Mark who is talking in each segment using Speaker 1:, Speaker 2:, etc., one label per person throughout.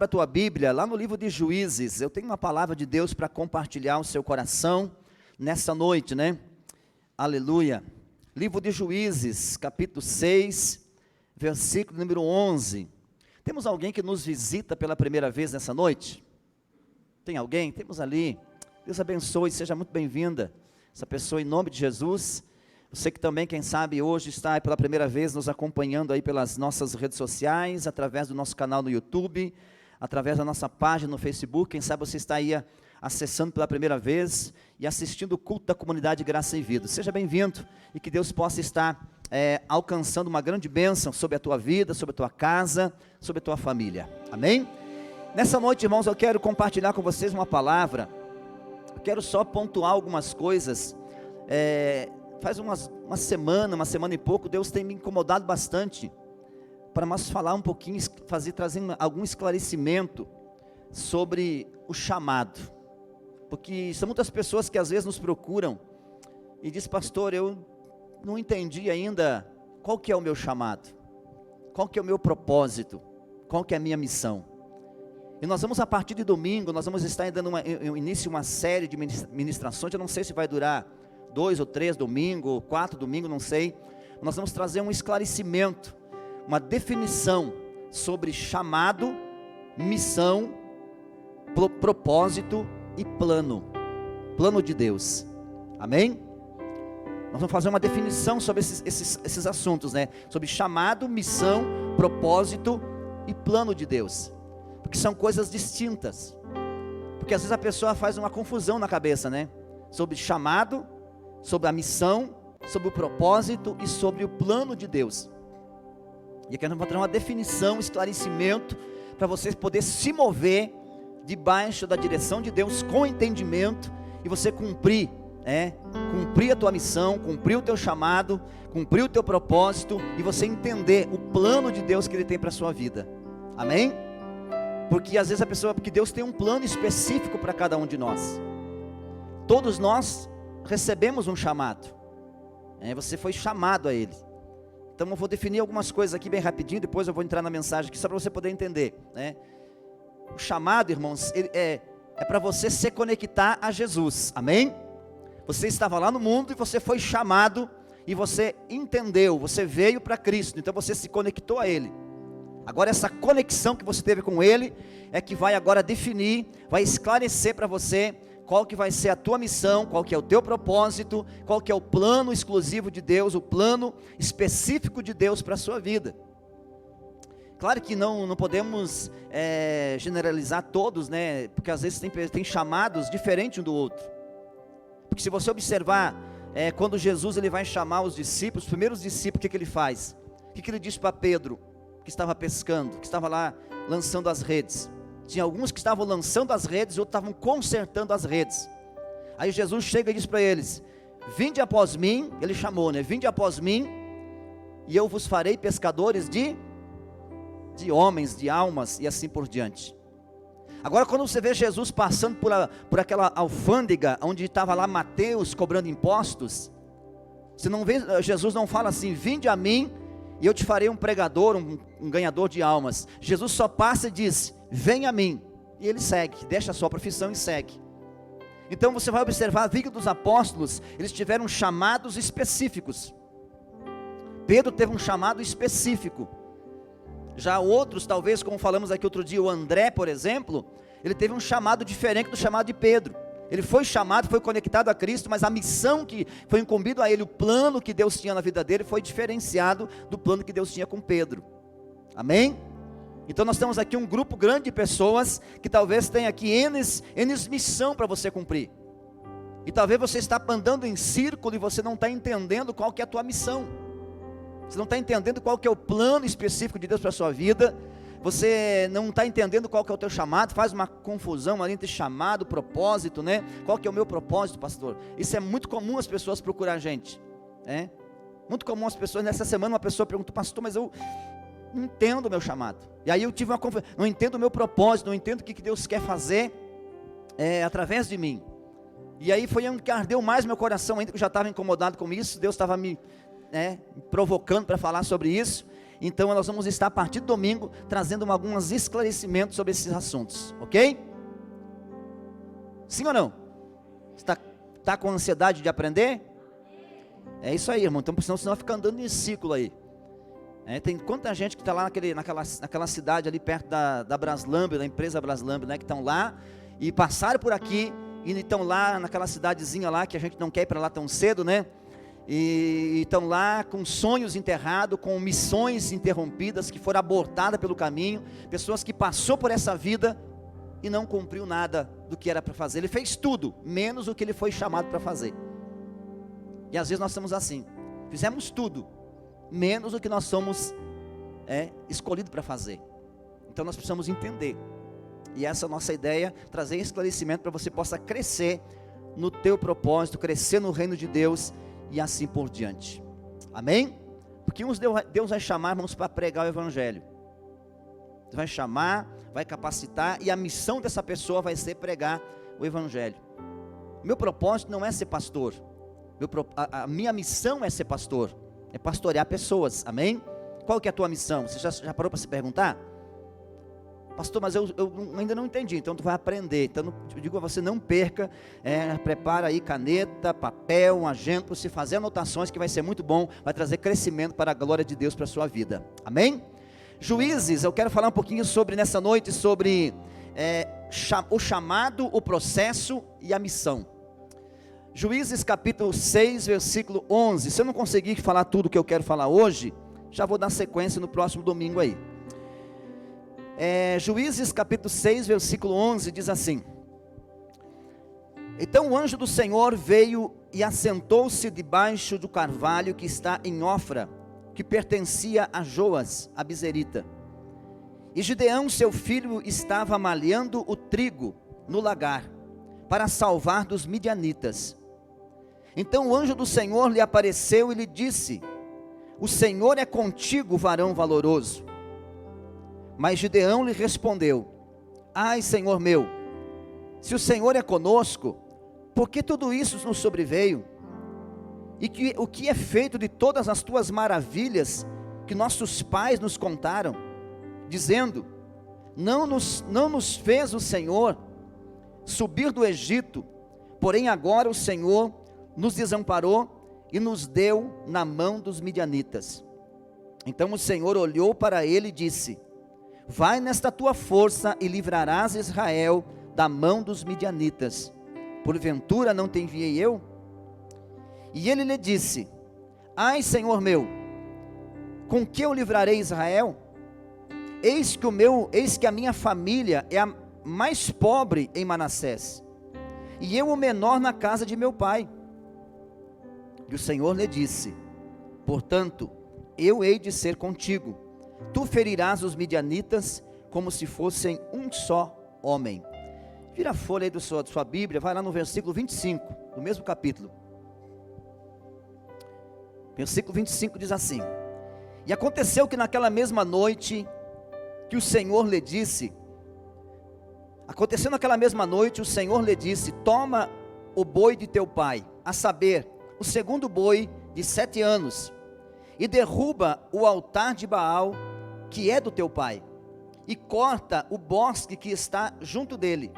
Speaker 1: Para a tua Bíblia, lá no livro de Juízes, eu tenho uma palavra de Deus para compartilhar o seu coração nessa noite, né? Aleluia. Livro de Juízes, capítulo 6, versículo número 11. Temos alguém que nos visita pela primeira vez nessa noite? Tem alguém? Temos ali. Deus abençoe, seja muito bem-vinda. Essa pessoa em nome de Jesus. Você que também, quem sabe, hoje está pela primeira vez nos acompanhando aí pelas nossas redes sociais, através do nosso canal no YouTube, através da nossa página no Facebook, quem sabe você está aí acessando pela primeira vez e assistindo o culto da comunidade Graça e Vida. Seja bem-vindo e que Deus possa estar alcançando uma grande bênção sobre a tua vida, sobre a tua casa, sobre a tua família. Amém? Nessa noite, irmãos, eu quero compartilhar com vocês uma palavra. Eu quero só pontuar algumas coisas. Faz uma semana e pouco, Deus tem me incomodado bastante para nós falar um pouquinho, trazer algum esclarecimento sobre o chamado, porque são muitas pessoas que às vezes nos procuram e diz: pastor, eu não entendi ainda qual que é o meu chamado, qual que é o meu propósito, qual que é a minha missão. E nós vamos, a partir de domingo, nós vamos estar dando início a uma série de ministrações. Eu não sei se vai durar 2 ou 3 domingos, ou 4 domingos, não sei. Nós vamos trazer um esclarecimento, uma definição sobre chamado, missão, propósito e plano de Deus. Amém? Nós vamos fazer uma definição sobre esses assuntos, né? Sobre chamado, missão, propósito e plano de Deus, porque são coisas distintas. Porque às vezes a pessoa faz uma confusão na cabeça, né? Sobre chamado, sobre a missão, sobre o propósito e sobre o plano de Deus. E aqui nós vamos ter uma definição, um esclarecimento, para você poder se mover debaixo da direção de Deus com entendimento, e você cumprir a tua missão, cumprir o teu chamado, cumprir o teu propósito, e você entender o plano de Deus que Ele tem para a sua vida. Amém? Porque às vezes porque Deus tem um plano específico para cada um de nós. Todos nós recebemos um chamado. Você foi chamado a Ele. Então eu vou definir algumas coisas aqui bem rapidinho, depois eu vou entrar na mensagem aqui, só para você poder entender, né? O chamado, irmãos, é para você se conectar a Jesus. Amém? Você estava lá no mundo e você foi chamado, e você entendeu, você veio para Cristo, então você se conectou a Ele. Agora essa conexão que você teve com Ele é que vai agora definir, vai esclarecer para você qual que vai ser a tua missão, qual que é o teu propósito, qual que é o plano exclusivo de Deus, o plano específico de Deus para a sua vida. Claro que não podemos generalizar todos, né? Porque às vezes tem chamados diferentes um do outro. Porque se você observar, quando Jesus ele vai chamar os discípulos, os primeiros discípulos, o que ele faz? O que ele diz para Pedro, que estava pescando, que estava lá lançando as redes? Tinha alguns que estavam lançando as redes, outros estavam consertando as redes. Aí Jesus chega e diz para eles: vinde após mim, ele chamou, né? Vinde após mim, e eu vos farei pescadores de homens, de almas, e assim por diante. Agora quando você vê Jesus passando por aquela alfândega, onde estava lá Mateus cobrando impostos, você não vê, Jesus não fala assim: vinde a mim, e eu te farei um pregador, um ganhador de almas. Jesus só passa e diz: vem a mim, e ele segue, deixa a sua profissão e segue. Então você vai observar a vida dos apóstolos, eles tiveram chamados específicos. Pedro teve um chamado específico. Já outros, talvez, como falamos aqui outro dia, o André, por exemplo, ele teve um chamado diferente do chamado de Pedro. Ele foi chamado, foi conectado a Cristo, mas a missão que foi incumbido a ele, o plano que Deus tinha na vida dele, foi diferenciado do plano que Deus tinha com Pedro. Amém? Então nós temos aqui um grupo grande de pessoas, que talvez tenha aqui N missão para você cumprir. E talvez você está andando em círculo, e você não está entendendo qual que é a tua missão. Você não está entendendo qual que é o plano específico de Deus para a sua vida. Você não está entendendo qual que é o teu chamado. Faz uma confusão ali entre chamado, propósito, né? Qual que é o meu propósito, pastor? Isso é muito comum as pessoas procurar a gente, né? Muito comum as pessoas. Nessa semana uma pessoa perguntou: pastor, mas eu não entendo o meu chamado. E aí eu tive uma confusão, não entendo o meu propósito, não entendo o que Deus quer fazer através de mim. E aí foi um que ardeu mais meu coração ainda, que eu já estava incomodado com isso. Deus estava me provocando para falar sobre isso. Então nós vamos estar a partir do domingo trazendo alguns esclarecimentos sobre esses assuntos, ok? Sim ou não? Está com ansiedade de aprender? É isso aí, irmão. Então, senão vai ficar andando em ciclo aí. Tem quanta gente que está lá naquela cidade ali perto da Braslamb, da empresa Braslamb, né? Que estão lá e passaram por aqui e estão lá naquela cidadezinha lá que a gente não quer ir para lá tão cedo, né? E estão lá com sonhos enterrados, com missões interrompidas que foram abortadas pelo caminho, pessoas que passou por essa vida e não cumpriu nada do que era para fazer. Ele fez tudo, menos o que ele foi chamado para fazer. E às vezes nós estamos assim, fizemos tudo, menos o que nós somos escolhidos para fazer. Então nós precisamos entender, e essa é a nossa ideia, trazer esclarecimento para você possa crescer no teu propósito, crescer no reino de Deus, e assim por diante, amém? Porque uns Deus vai chamar, irmãos, para pregar o evangelho, vai chamar, vai capacitar, e a missão dessa pessoa vai ser pregar o evangelho. Meu propósito não é ser pastor, a minha missão é ser pastor, é pastorear pessoas, amém? Qual que é a tua missão? Você já parou para se perguntar? Pastor, mas eu ainda não entendi. Então tu vai aprender. Então eu digo a você, não perca, prepara aí caneta, papel, um agenda para você fazer anotações, que vai ser muito bom, vai trazer crescimento para a glória de Deus para a sua vida, amém? Juízes, eu quero falar um pouquinho sobre, nessa noite, sobre o chamado, o processo e a missão. Juízes capítulo 6, versículo 11, se eu não conseguir falar tudo que eu quero falar hoje, já vou dar sequência no próximo domingo aí. Juízes capítulo 6, versículo 11, diz assim: então o anjo do Senhor veio e assentou-se debaixo do carvalho que está em Ofra, que pertencia a Joas, a Bizerita. E Gideão, seu filho, estava malhando o trigo no lagar, para salvar dos midianitas. Então o anjo do Senhor lhe apareceu e lhe disse: o Senhor é contigo, varão valoroso. Mas Gideão lhe respondeu: ai, Senhor meu, se o Senhor é conosco, por que tudo isso nos sobreveio? E o que é feito de todas as tuas maravilhas que nossos pais nos contaram, dizendo: não nos fez o Senhor subir do Egito, porém agora o Senhor nos desamparou e nos deu na mão dos midianitas. Então o Senhor olhou para ele e disse: vai nesta tua força e livrarás Israel da mão dos midianitas. Porventura não te enviei eu? E ele lhe disse: ai, Senhor meu, com que eu livrarei Israel? Eis que a minha família é a mais pobre em Manassés, e eu o menor na casa de meu pai. E o Senhor lhe disse: portanto, eu hei de ser contigo, tu ferirás os midianitas como se fossem um só homem. Vira a folha aí da sua Bíblia, vai lá no versículo 25, do mesmo capítulo. Versículo 25 diz assim: e aconteceu que naquela mesma noite que o Senhor lhe disse, o Senhor lhe disse: toma o boi de teu pai, a saber, o segundo boi de 7 anos, e derruba o altar de Baal, que é do teu pai, e corta o bosque que está junto dele,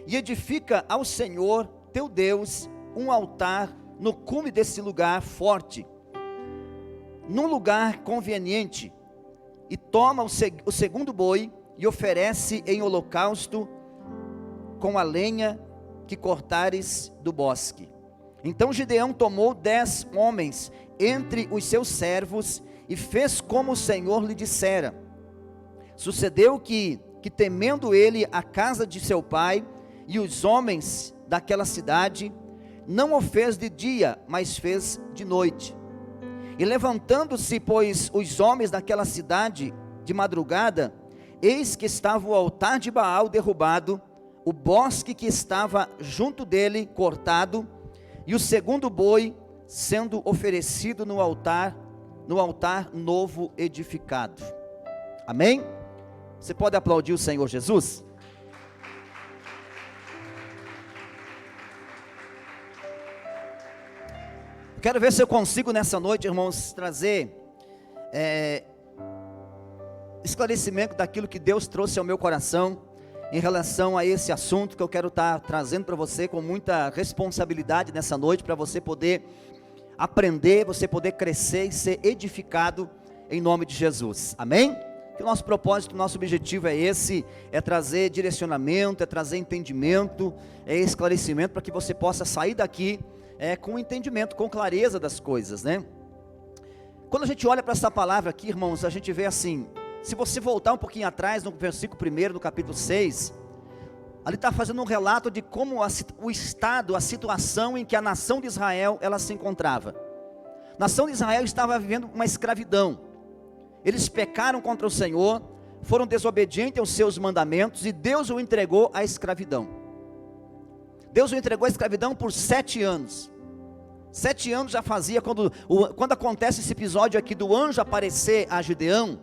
Speaker 1: e edifica ao Senhor teu Deus um altar no cume desse lugar forte, num lugar conveniente, e toma o segundo boi e oferece em holocausto com a lenha que cortares do bosque. Então Gideão tomou 10 homens entre os seus servos e fez como o Senhor lhe dissera. Sucedeu que temendo ele a casa de seu pai e os homens daquela cidade, não o fez de dia, mas fez de noite. E levantando-se, pois, os homens daquela cidade de madrugada, eis que estava o altar de Baal derrubado, o bosque que estava junto dele cortado, e o segundo boi sendo oferecido no altar novo edificado. Amém? Você pode aplaudir o Senhor Jesus? Quero ver se eu consigo nessa noite, irmãos, trazer esclarecimento daquilo que Deus trouxe ao meu coração em relação a esse assunto que eu quero estar trazendo para você com muita responsabilidade nessa noite, para você poder aprender, você poder crescer e ser edificado em nome de Jesus, amém? Que o nosso propósito, o nosso objetivo é esse, é trazer direcionamento, é trazer entendimento, é esclarecimento, para que você possa sair daqui com entendimento, com clareza das coisas, né? Quando a gente olha para essa palavra aqui, irmãos, a gente vê assim, se você voltar um pouquinho atrás, no versículo 1, no capítulo 6, ali está fazendo um relato de como o estado, a situação em que a nação de Israel, ela se encontrava. A nação de Israel estava vivendo uma escravidão. Eles pecaram contra o Senhor, foram desobedientes aos seus mandamentos, e Deus o entregou à escravidão. Deus o entregou à escravidão por 7 anos. 7 anos já fazia, quando acontece esse episódio aqui do anjo aparecer a Gideão,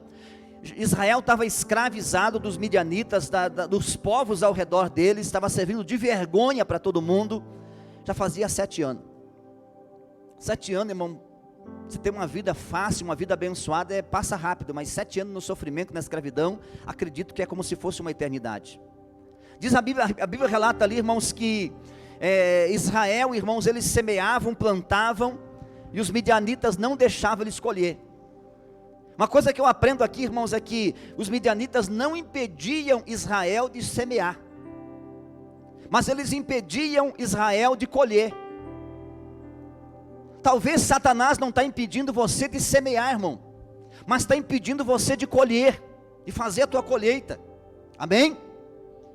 Speaker 1: Israel estava escravizado dos midianitas, dos povos ao redor deles, estava servindo de vergonha para todo mundo, já fazia 7 anos. 7 anos, irmão, você tem uma vida fácil, uma vida abençoada, passa rápido, mas 7 anos no sofrimento, na escravidão, acredito que é como se fosse uma eternidade. Diz a Bíblia relata ali, irmãos, que Israel, irmãos, eles semeavam, plantavam, e os midianitas não deixavam eles colher. Uma coisa que eu aprendo aqui, irmãos, é que os midianitas não impediam Israel de semear, mas eles impediam Israel de colher. Talvez Satanás não está impedindo você de semear, irmão, mas está impedindo você de colher, de fazer a tua colheita, amém?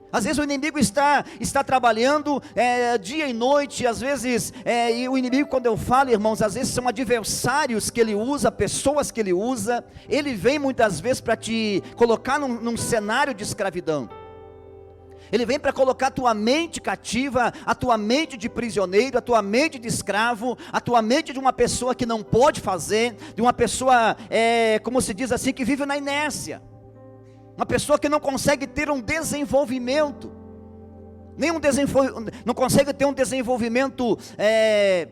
Speaker 1: Às vezes o inimigo está trabalhando dia e noite, às vezes, e o inimigo, quando eu falo, irmãos, às vezes são adversários que ele usa, pessoas que ele usa, ele vem muitas vezes para te colocar num cenário de escravidão, ele vem para colocar a tua mente cativa, a tua mente de prisioneiro, a tua mente de escravo, a tua mente de uma pessoa que não pode fazer, de uma pessoa, como se diz assim, que vive na inércia. Uma pessoa que não consegue ter um desenvolvimento, não consegue ter um desenvolvimento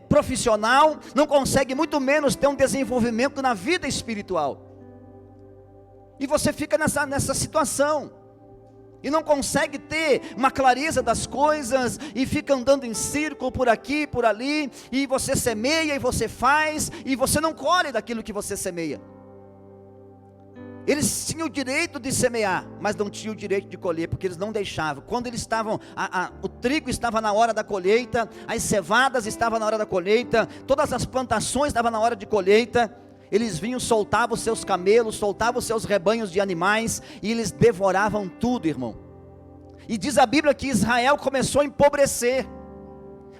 Speaker 1: profissional, não consegue muito menos ter um desenvolvimento na vida espiritual. E você fica nessa situação, e não consegue ter uma clareza das coisas, e fica andando em círculo por aqui, por ali, e você semeia, e você faz, e você não colhe daquilo que você semeia. Eles tinham o direito de semear, mas não tinham o direito de colher, porque eles não deixavam. Quando eles estavam, o trigo estava na hora da colheita, as cevadas estavam na hora da colheita, todas as plantações estavam na hora de colheita, eles vinham, soltavam os seus camelos, soltavam os seus rebanhos de animais, e eles devoravam tudo, irmão. E diz a Bíblia que Israel começou a empobrecer,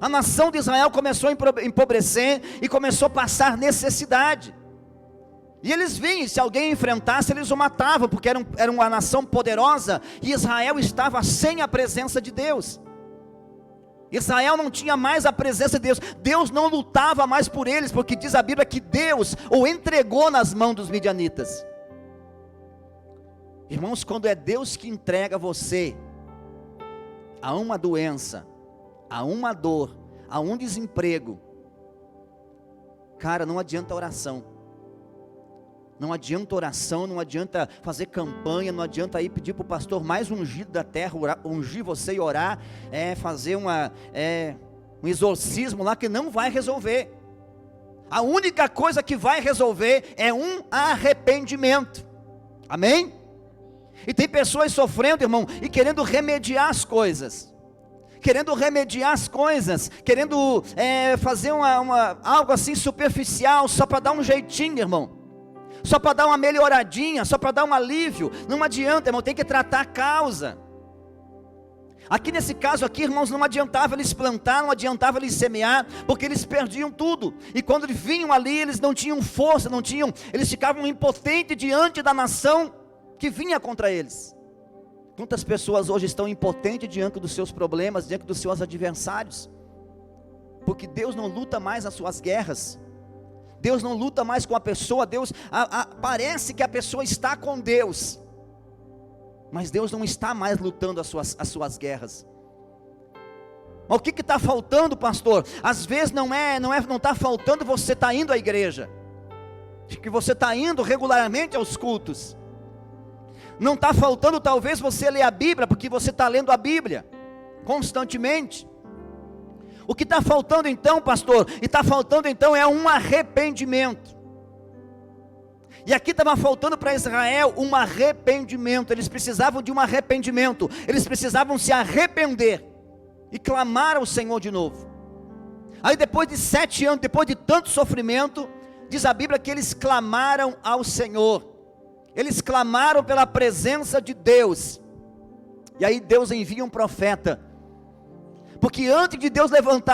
Speaker 1: a nação de Israel começou a empobrecer, e começou a passar necessidade. E eles vinham, se alguém enfrentasse, eles o matavam, porque era uma nação poderosa, e Israel estava sem a presença de Deus. Israel não tinha mais a presença de Deus, Deus não lutava mais por eles, porque diz a Bíblia que Deus o entregou nas mãos dos midianitas. Irmãos, quando é Deus que entrega você a uma doença, a uma dor, a um desemprego, cara, não adianta oração. Não adianta oração, não adianta fazer campanha, não adianta ir pedir para o pastor mais ungido da terra, ungir você e orar, fazer um exorcismo lá, que não vai resolver. A única coisa que vai resolver é um arrependimento, amém? E tem pessoas sofrendo, irmão, e querendo remediar as coisas, querendo fazer algo assim superficial, só para dar um jeitinho, irmão, só para dar uma melhoradinha, só para dar um alívio. Não adianta, irmão, tem que tratar a causa. Aqui nesse caso aqui, irmãos, não adiantava eles plantar, não adiantava eles semear, porque eles perdiam tudo, e quando eles vinham ali, eles não tinham força, eles ficavam impotentes diante da nação que vinha contra eles. Quantas pessoas hoje estão impotentes diante dos seus problemas, diante dos seus adversários, porque Deus não luta mais as suas guerras, Deus não luta mais com a pessoa, parece que a pessoa está com Deus, mas Deus não está mais lutando as suas guerras. Mas o que está faltando, pastor? Às vezes não está faltando você estar indo à igreja, que você está indo regularmente aos cultos, Não está faltando talvez você ler a Bíblia, porque você está lendo a Bíblia constantemente. O que está faltando então, pastor? E está faltando então é um arrependimento. E aqui estava faltando para Israel um arrependimento. Eles precisavam de um arrependimento. Eles precisavam se arrepender e clamar ao Senhor de novo. Aí depois de 7 anos, depois de tanto sofrimento, diz a Bíblia que eles clamaram ao Senhor. Eles clamaram pela presença de Deus. E aí Deus envia um profeta. Porque antes de Deus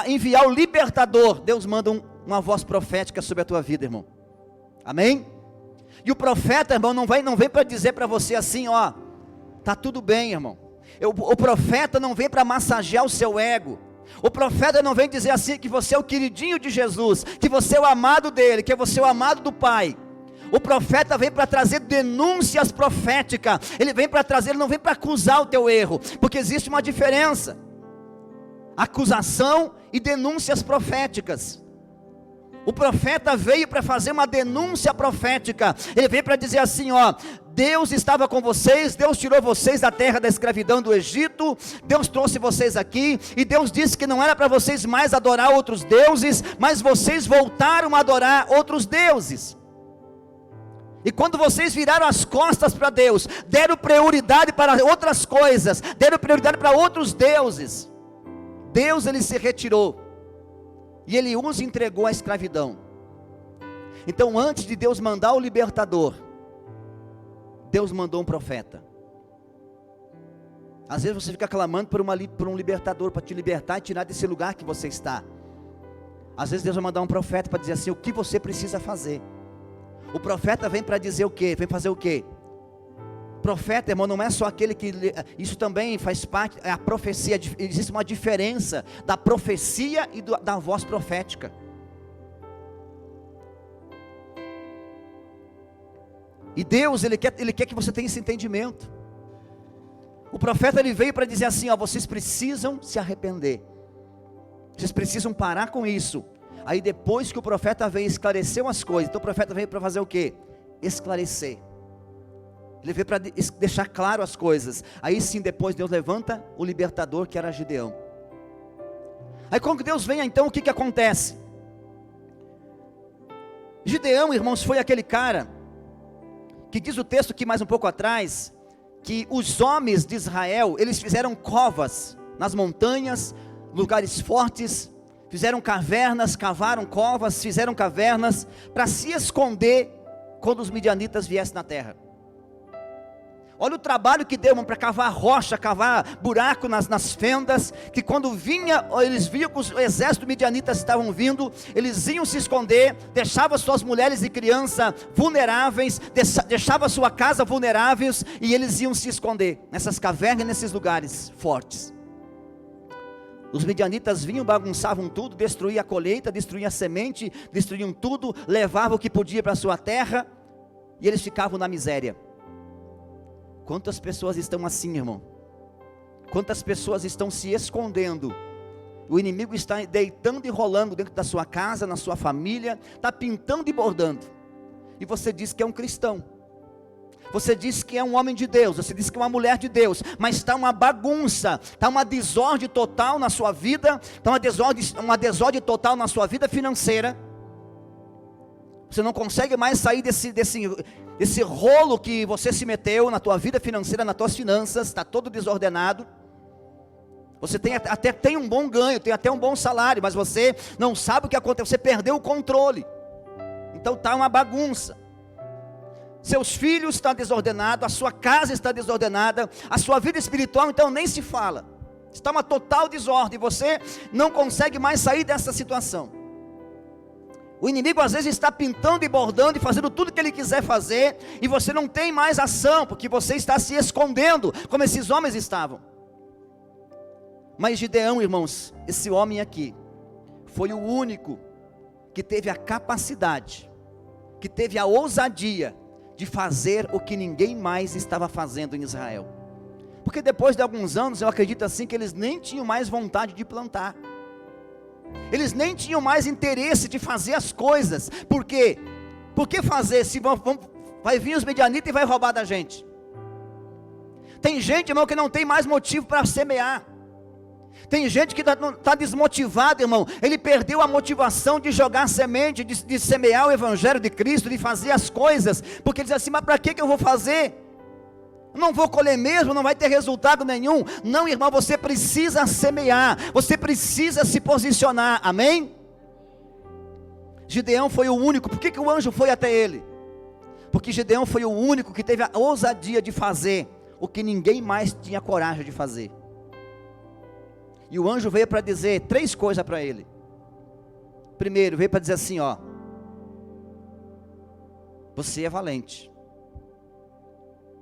Speaker 1: enviar o libertador, Deus manda uma voz profética sobre a tua vida, irmão. Amém? E o profeta, irmão, não vem para dizer para você assim, ó, tá tudo bem, irmão. O profeta não vem para massagear o seu ego. O profeta não vem dizer assim que você é o queridinho de Jesus, que você é o amado dele, que você é o amado do Pai. O profeta vem para trazer denúncias proféticas. Ele vem para trazer, ele não vem para acusar o teu erro, porque existe uma diferença. Acusação e denúncias proféticas. O profeta veio para fazer uma denúncia profética. Ele veio para dizer assim, ó, Deus estava com vocês, Deus tirou vocês da terra da escravidão do Egito, Deus trouxe vocês aqui, e Deus disse que não era para vocês mais adorar outros deuses, mas vocês voltaram a adorar outros deuses. E quando vocês viraram as costas para Deus, deram prioridade para outras coisas, deram prioridade para outros deuses, Deus ele se retirou, e ele os entregou à escravidão. Então antes de Deus mandar o libertador, Deus mandou um profeta. Às vezes você fica clamando por um libertador, para te libertar e tirar desse lugar que você está. Às vezes Deus vai mandar um profeta para dizer assim, o que você precisa fazer. O profeta vem para dizer o quê? Vem fazer o quê? Profeta, irmão, não é só aquele que... Isso também faz parte, é a profecia. Existe uma diferença da profecia e da voz profética. E Deus, Ele quer que você tenha esse entendimento. O profeta, ele veio para dizer assim, ó, vocês precisam se arrepender. Vocês precisam parar com isso. Aí depois que o profeta veio, esclareceu as coisas. Então o profeta veio para fazer o quê? Esclarecer. Ele veio para deixar claro as coisas. Aí sim, depois Deus levanta o libertador, que era Gideão. Aí quando Deus vem, então o que acontece? Gideão, irmãos, foi aquele cara que diz o texto aqui mais um pouco atrás, que os homens de Israel, eles fizeram covas nas montanhas, lugares fortes, fizeram cavernas, cavaram covas, fizeram cavernas, para se esconder quando os midianitas viessem na terra. Olha o trabalho que deu para cavar rocha, cavar buraco nas fendas, que quando eles viam que os exércitos midianitas estavam vindo, eles iam se esconder, deixavam suas mulheres e crianças vulneráveis, deixavam sua casa vulneráveis, e eles iam se esconder nessas cavernas, nesses lugares fortes. Os midianitas vinham, bagunçavam tudo, destruíam a colheita, destruíam a semente, destruíam tudo, levavam o que podia para a sua terra, e eles ficavam na miséria. Quantas pessoas estão assim, irmão? Quantas pessoas estão se escondendo? O inimigo está deitando e rolando dentro da sua casa, na sua família, está pintando e bordando. E você diz que é um cristão. Você diz que é um homem de Deus, você diz que é uma mulher de Deus, mas está uma bagunça, está uma desordem total na sua vida, está uma desordem total na sua vida financeira. Você não consegue mais sair desse rolo que você se meteu na tua vida financeira, nas tuas finanças, está todo desordenado. Você até tem um bom ganho, tem até um bom salário, mas você não sabe o que aconteceu, você perdeu o controle. Então está uma bagunça. Seus filhos estão desordenados, a sua casa está desordenada, a sua vida espiritual então nem se fala. Está uma total desordem, você não consegue mais sair dessa situação. O inimigo às vezes está pintando e bordando e fazendo tudo que ele quiser fazer, e você não tem mais ação, porque você está se escondendo, como esses homens estavam. Mas Gideão, irmãos, esse homem aqui, foi o único que teve a capacidade, que teve a ousadia de fazer o que ninguém mais estava fazendo em Israel. Porque depois de alguns anos, eu acredito assim, que eles nem tinham mais vontade de plantar. Eles nem tinham mais interesse de fazer as coisas. Por quê? Por que fazer se vai vir os midianitas e vai roubar da gente? Tem gente, irmão, que não tem mais motivo para semear. Tem gente que está desmotivado, irmão. Ele perdeu a motivação de jogar semente, de semear o evangelho de Cristo, de fazer as coisas, porque ele diz assim: mas para que eu vou fazer? Não vou colher mesmo, não vai ter resultado nenhum. Não, irmão, você precisa semear, você precisa se posicionar, amém? Gideão foi o único. Por que o anjo foi até ele? Porque Gideão foi o único que teve a ousadia de fazer o que ninguém mais tinha coragem de fazer. E o anjo veio para dizer 3 coisas para ele. Primeiro, veio para dizer assim, ó: você é valente,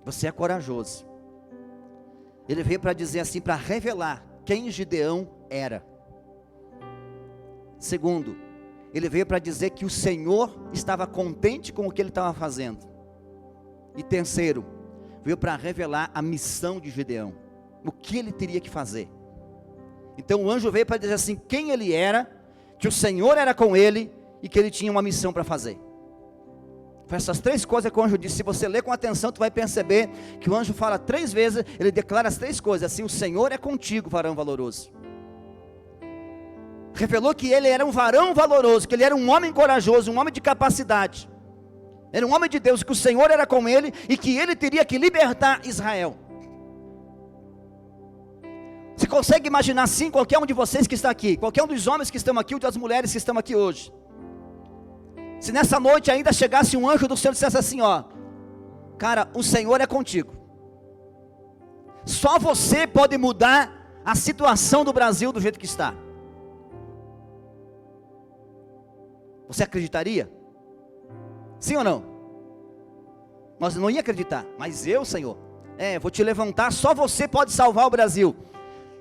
Speaker 1: você é corajoso. Ele veio para dizer assim, para revelar quem Gideão era. Segundo, ele veio para dizer que o Senhor estava contente com o que ele estava fazendo. E terceiro, veio para revelar a missão de Gideão, o que ele teria que fazer. Então o anjo veio para dizer assim, quem ele era, que o Senhor era com ele e que ele tinha uma missão para fazer. Foi essas 3 coisas que o anjo disse. Se você ler com atenção, tu vai perceber que o anjo fala 3 vezes, ele declara as 3 coisas, assim: o Senhor é contigo, varão valoroso. Revelou que ele era um varão valoroso, que ele era um homem corajoso, um homem de capacidade. Era um homem de Deus, que o Senhor era com ele e que ele teria que libertar Israel. Você consegue imaginar assim, qualquer um de vocês que está aqui, qualquer um dos homens que estão aqui, ou das mulheres que estão aqui hoje, se nessa noite ainda chegasse um anjo do Senhor e dissesse assim, ó: cara, o Senhor é contigo, só você pode mudar a situação do Brasil do jeito que está. Você acreditaria? Sim ou não? Nós não ia acreditar. Mas eu, Senhor, vou te levantar, só você pode salvar o Brasil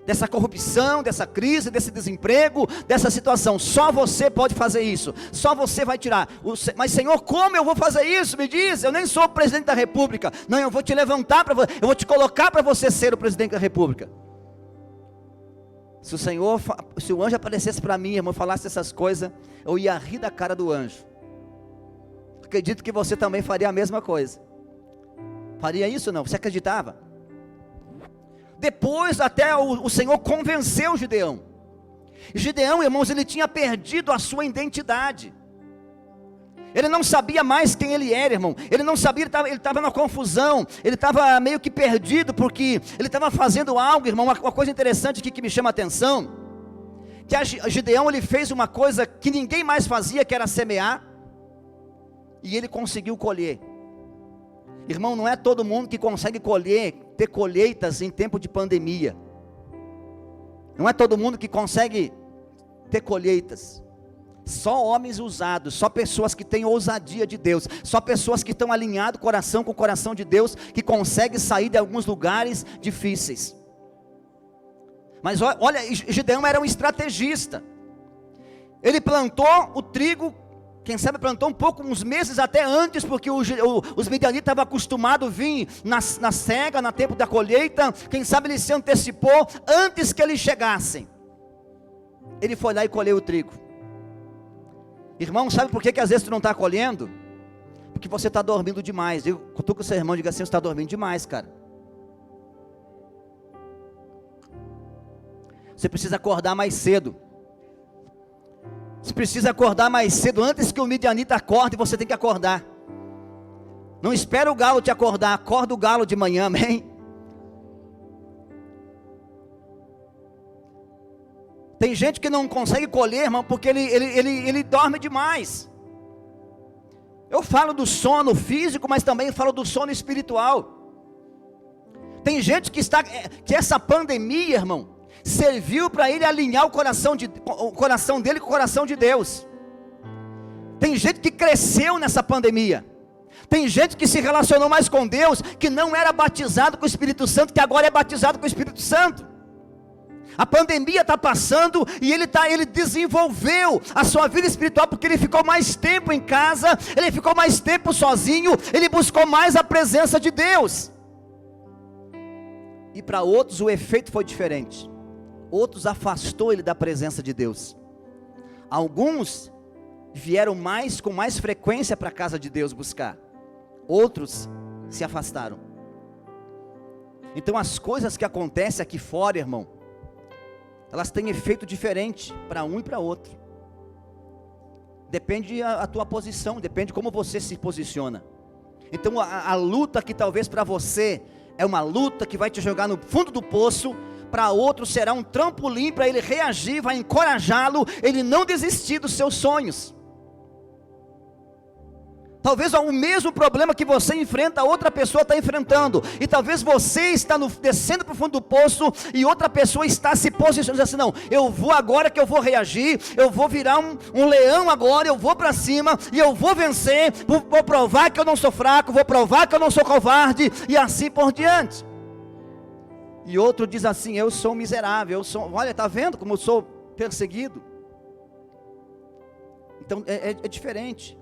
Speaker 1: dessa corrupção, dessa crise, desse desemprego, dessa situação. Só você pode fazer isso, só você vai tirar. Mas Senhor, como eu vou fazer isso? Me diz, eu nem sou o presidente da república. Não, eu vou te levantar, eu vou te colocar para você ser o presidente da república. Se o anjo aparecesse para mim, irmão, falasse essas coisas, eu ia rir da cara do anjo. Acredito que você também faria a mesma coisa. Faria isso ou não? Você acreditava? Depois até o Senhor convenceu Gideão. Gideão, irmãos, ele tinha perdido a sua identidade. Ele não sabia mais quem ele era, irmão. Ele não sabia, ele estava na confusão. Ele estava meio que perdido, porque ele estava fazendo algo, irmão. Uma coisa interessante aqui que me chama a atenção, que Gideão, ele fez uma coisa que ninguém mais fazia, que era semear, e ele conseguiu colher. Irmão, não é todo mundo que consegue ter colheitas em tempo de pandemia. Não é todo mundo que consegue ter colheitas. Só homens usados, só pessoas que têm ousadia de Deus, só pessoas que estão alinhadas coração com o coração de Deus, que conseguem sair de alguns lugares difíceis. Mas olha, Gideão era um estrategista. Ele plantou o trigo, quem sabe plantou um pouco, uns meses até antes, porque os midianitas estavam acostumados a vir na cega, no tempo da colheita. Quem sabe ele se antecipou antes que eles chegassem. Ele foi lá e colheu o trigo. Irmão, sabe por que às vezes tu não está colhendo? Porque você está dormindo demais. Cutuca o seu irmão e diga assim: você está dormindo demais, cara. Você precisa acordar mais cedo. Você precisa acordar mais cedo, antes que o midianita acorde, você tem que acordar. Não espera o galo te acordar, acorda o galo de manhã, amém? Tem gente que não consegue colher, irmão, porque ele dorme demais. Eu falo do sono físico, mas também falo do sono espiritual. Tem gente que essa pandemia, irmão, serviu para ele alinhar o coração dele com o coração de Deus. Tem gente que cresceu nessa pandemia. Tem gente que se relacionou mais com Deus, que não era batizado com o Espírito Santo, que agora é batizado com o Espírito Santo. A pandemia está passando e ele desenvolveu a sua vida espiritual, porque ele ficou mais tempo em casa, ele ficou mais tempo sozinho, ele buscou mais a presença de Deus. E para outros o efeito foi diferente. Outros afastou ele da presença de Deus. Alguns vieram com mais frequência para a casa de Deus buscar. Outros se afastaram. Então as coisas que acontecem aqui fora, irmão, elas têm efeito diferente para um e para outro. Depende a tua posição, depende como você se posiciona. Então a luta que talvez para você é uma luta que vai te jogar no fundo do poço, para outro será um trampolim para ele reagir, vai encorajá-lo, ele não desistir dos seus sonhos. Talvez o mesmo problema que você enfrenta, a outra pessoa está enfrentando, e talvez você está descendo para o fundo do poço, e outra pessoa está se posicionando assim, não, eu vou agora que eu vou reagir, eu vou virar um leão agora, eu vou para cima, e eu vou vencer, vou provar que eu não sou fraco, vou provar que eu não sou covarde, e assim por diante. E outro diz assim, eu sou miserável, olha, está vendo como eu sou perseguido? Então é diferente.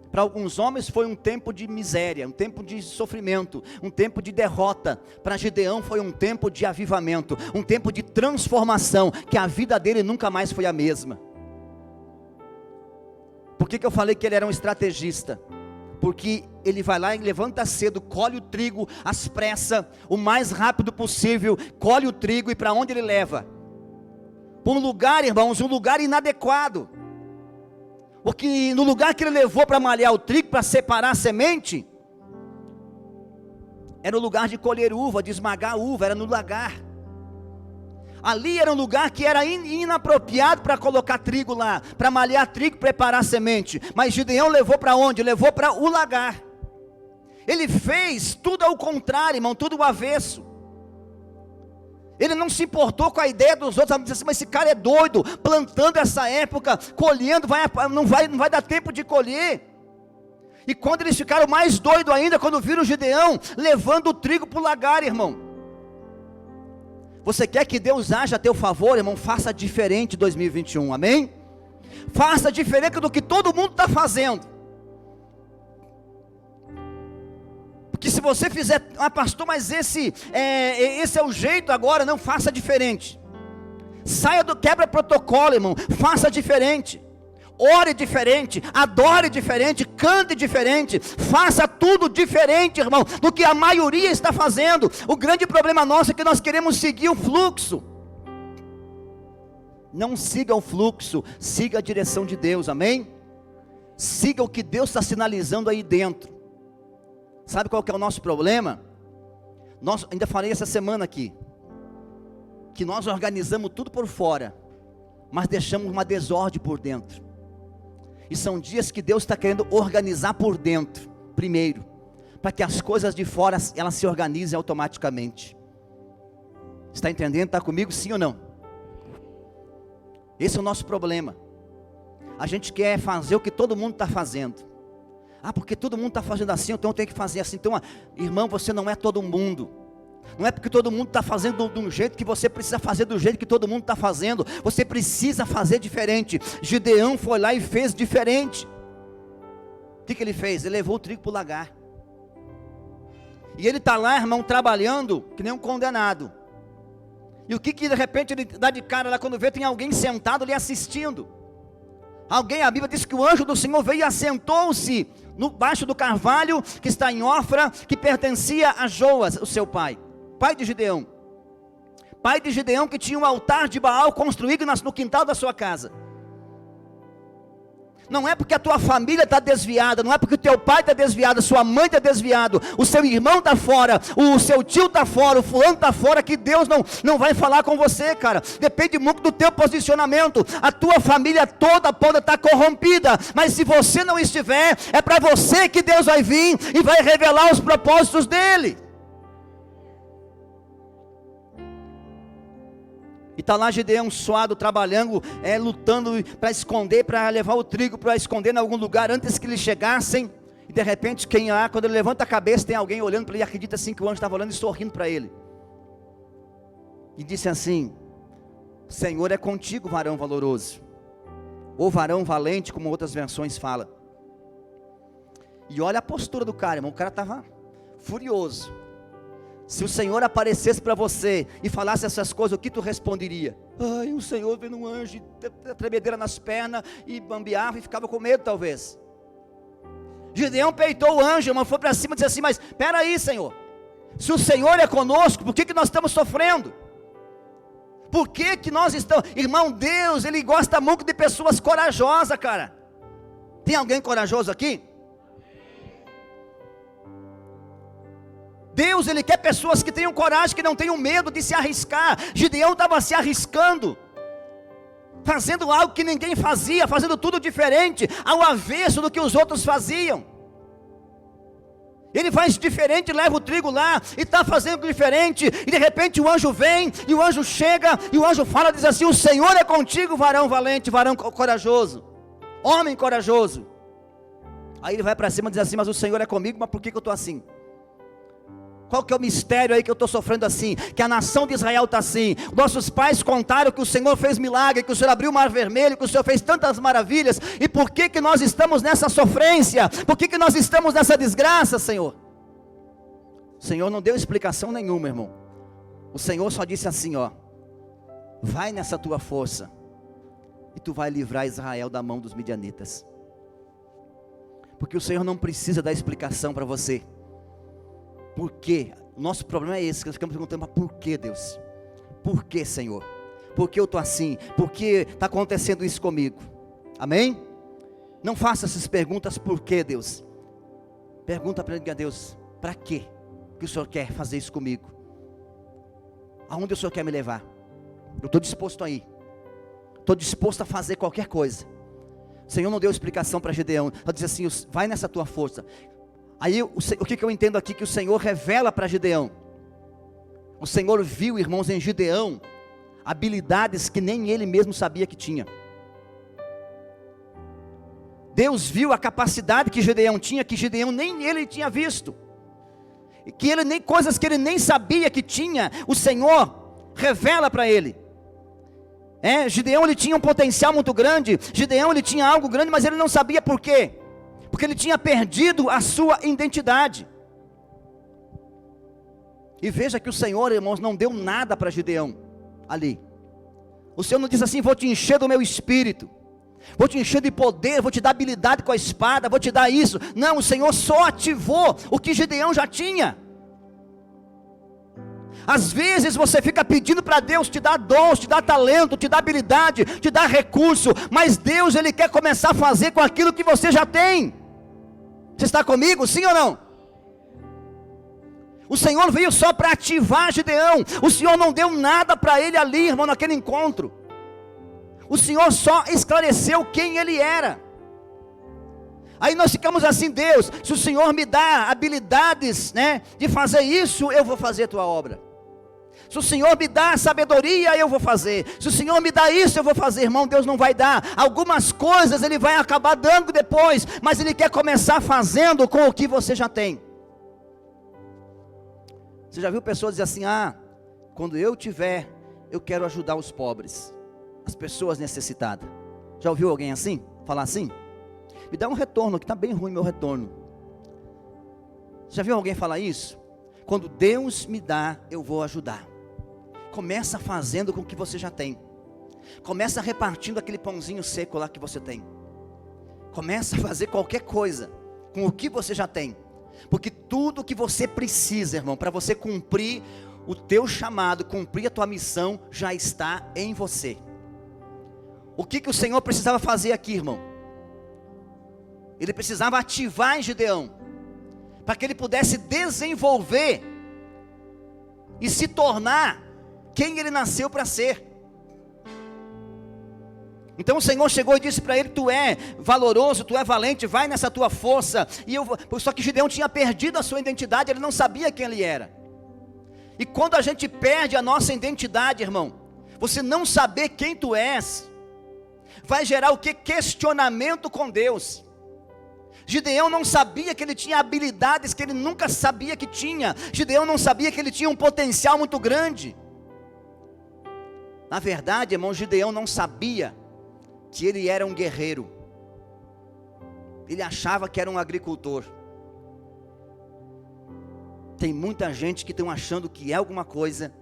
Speaker 1: Para alguns homens foi um tempo de miséria, um tempo de sofrimento, um tempo de derrota. Para Gideão foi um tempo de avivamento, um tempo de transformação, que a vida dele nunca mais foi a mesma. Por que eu falei que ele era um estrategista? Porque ele vai lá e levanta cedo, colhe o trigo às pressas, o mais rápido possível, colhe o trigo e para onde ele leva? Para um lugar, irmãos, um lugar inadequado. Porque no lugar que ele levou para malhar o trigo, para separar a semente, era o lugar de colher uva, de esmagar uva, era no lagar. Ali era um lugar que era inapropriado para colocar trigo lá, para malhar trigo, preparar a semente. Mas Gideão levou para onde? Levou para o lagar. Ele fez tudo ao contrário, irmão, tudo o avesso. Ele não se importou com a ideia dos outros, disse assim, mas esse cara é doido, plantando essa época, colhendo, não vai dar tempo de colher. E quando eles ficaram mais doidos ainda, quando viram Gideão levando o trigo para o lagar, irmão. Você quer que Deus haja a teu favor, irmão? Faça diferente em 2021, amém? Faça diferente do que todo mundo está fazendo. Que se você fizer, pastor, mas esse é o jeito agora, não, faça diferente. Saia do quebra protocolo, irmão, faça diferente. Ore diferente, adore diferente, cante diferente, faça tudo diferente, irmão, do que a maioria está fazendo. O grande problema nosso é que nós queremos seguir o fluxo. Não siga o fluxo, siga a direção de Deus, amém? Siga o que Deus está sinalizando aí dentro. Sabe qual que é o nosso problema? Nós, ainda falei essa semana aqui, que nós organizamos tudo por fora, mas deixamos uma desordem por dentro. E são dias que Deus está querendo organizar por dentro, primeiro, para que as coisas de fora, elas se organizem automaticamente. Está entendendo? Está comigo, sim ou não? Esse é o nosso problema. A gente quer fazer o que todo mundo está fazendo. Porque todo mundo está fazendo assim, então eu tenho que fazer assim. Então, irmão, você não é todo mundo. Não é porque todo mundo está fazendo de um jeito que você precisa fazer do jeito que todo mundo está fazendo. Você precisa fazer diferente. Gideão foi lá e fez diferente. O que ele fez? Ele levou o trigo para o lagar. E ele está lá, irmão, trabalhando que nem um condenado. E o que de repente ele dá de cara lá quando vê, tem alguém sentado ali assistindo. A Bíblia diz que o anjo do Senhor veio e assentou-se baixo do carvalho que está em Ofra, que pertencia a Joas, o seu pai de Gideão. Pai de Gideão que tinha um altar de Baal construído no quintal da sua casa. Não é porque a tua família está desviada, não é porque o teu pai está desviado, a sua mãe está desviado, o seu irmão está fora, o seu tio está fora, o fulano está fora, que Deus não vai falar com você, cara. Depende muito do teu posicionamento. A tua família toda pode estar corrompida, mas se você não estiver, é para você que Deus vai vir e vai revelar os propósitos dele. E está lá Gideão suado, trabalhando, lutando para esconder, para levar o trigo, para esconder em algum lugar, antes que eles chegassem. E de repente, quando ele levanta a cabeça, tem alguém olhando para ele, e acredita assim que o anjo estava olhando e sorrindo para ele. E disse assim: o Senhor é contigo, varão valoroso. Ou varão valente, como outras versões falam. E olha a postura do cara, irmão, o cara estava furioso. Se o Senhor aparecesse para você e falasse essas coisas, o que tu responderia? O Senhor vendo um anjo, tremedeira nas pernas, e bambeava e ficava com medo talvez. Gideão peitou o anjo, mas foi para cima e disse assim: mas espera aí, Senhor, Se o Senhor é conosco, por que nós estamos sofrendo? Por que nós estamos... Irmão, Deus, Ele gosta muito de pessoas corajosas, cara. Tem alguém corajoso aqui? Deus, Ele quer pessoas que tenham coragem, que não tenham medo de se arriscar. Gideão estava se arriscando, fazendo algo que ninguém fazia, fazendo tudo diferente, ao avesso do que os outros faziam. Ele faz diferente, leva o trigo lá, e está fazendo diferente, e de repente o anjo vem, e o anjo chega, e o anjo fala, diz assim: o Senhor é contigo, varão valente, varão corajoso, homem corajoso. Aí ele vai para cima e diz assim: mas o Senhor é comigo, mas por que eu estou assim? Qual que é o mistério aí que eu estou sofrendo assim? Que a nação de Israel está assim. Nossos pais contaram que o Senhor fez milagre, que o Senhor abriu o mar vermelho, que o Senhor fez tantas maravilhas. E por que nós estamos nessa sofrência? Por que nós estamos nessa desgraça, Senhor? O Senhor não deu explicação nenhuma, irmão. O Senhor só disse assim, ó: vai nessa tua força, e tu vai livrar Israel da mão dos midianitas. Porque o Senhor não precisa dar explicação para você. Por quê? O nosso problema é esse, que nós ficamos perguntando: mas por que, Deus? Por que, Senhor? Por que eu estou assim? Por que está acontecendo isso comigo? Amém? Não faça essas perguntas: por que, Deus? Pergunta para Deus: para quê que o Senhor quer fazer isso comigo? Aonde o Senhor quer me levar? Eu estou disposto a ir, estou disposto a fazer qualquer coisa. O Senhor não deu explicação para Gideão, só disse assim: vai nessa tua força. Aí o que eu entendo aqui? Que o Senhor revela para Gideão. O Senhor viu, irmãos, em Gideão habilidades que nem ele mesmo sabia que tinha. Deus viu a capacidade que Gideão tinha, que Gideão nem ele tinha visto, e que ele nem coisas que ele nem sabia que tinha, o Senhor revela para ele. Gideão, ele tinha um potencial muito grande. Gideão, ele tinha algo grande, mas ele não sabia por quê. Porque ele tinha perdido a sua identidade. E veja que o Senhor, irmãos, não deu nada para Gideão ali. O Senhor não disse assim: vou te encher do meu espírito, vou te encher de poder, vou te dar habilidade com a espada, vou te dar isso. Não, o Senhor só ativou o que Gideão já tinha. Às vezes você fica pedindo para Deus te dar dons, te dar talento, te dar habilidade, te dar recurso, mas Deus, Ele quer começar a fazer com aquilo que você já tem. Você está comigo, sim ou não? O Senhor veio só para ativar Gideão. O Senhor não deu nada para ele ali, irmão, naquele encontro. O Senhor só esclareceu quem ele era. Aí nós ficamos assim: Deus, se o Senhor me dá habilidades, de fazer isso, eu vou fazer a tua obra. Se o Senhor me dá sabedoria, eu vou fazer. Se o Senhor me dá isso, eu vou fazer. Irmão, Deus não vai dar. Algumas coisas Ele vai acabar dando depois, mas Ele quer começar fazendo com o que você já tem. Você já viu pessoas dizer assim: quando eu tiver, eu quero ajudar os pobres, as pessoas necessitadas. Já ouviu alguém assim? Falar assim? Me dá um retorno, que está bem ruim meu retorno. Já viu alguém falar isso? Quando Deus me dá, eu vou ajudar. Começa fazendo com o que você já tem. Começa repartindo aquele pãozinho seco lá que você tem. Começa a fazer qualquer coisa com o que você já tem. Porque tudo que você precisa, irmão, para você cumprir o teu chamado, cumprir a tua missão, já está em você. O que o Senhor precisava fazer aqui, irmão? Ele precisava ativar em Gideão, para que ele pudesse desenvolver e se tornar quem ele nasceu para ser. Então o Senhor chegou e disse para ele: tu é valoroso, tu é valente, vai nessa tua força. Só que Gideão tinha perdido a sua identidade, ele não sabia quem ele era. E quando a gente perde a nossa identidade, irmão, você não saber quem tu és, vai gerar o que? Questionamento com Deus. Gideão não sabia que ele tinha habilidades que ele nunca sabia que tinha. Gideão não sabia que ele tinha um potencial muito grande. Na verdade, irmão, Gideão não sabia que ele era um guerreiro. Ele achava que era um agricultor. Tem muita gente que estão achando que é alguma coisa,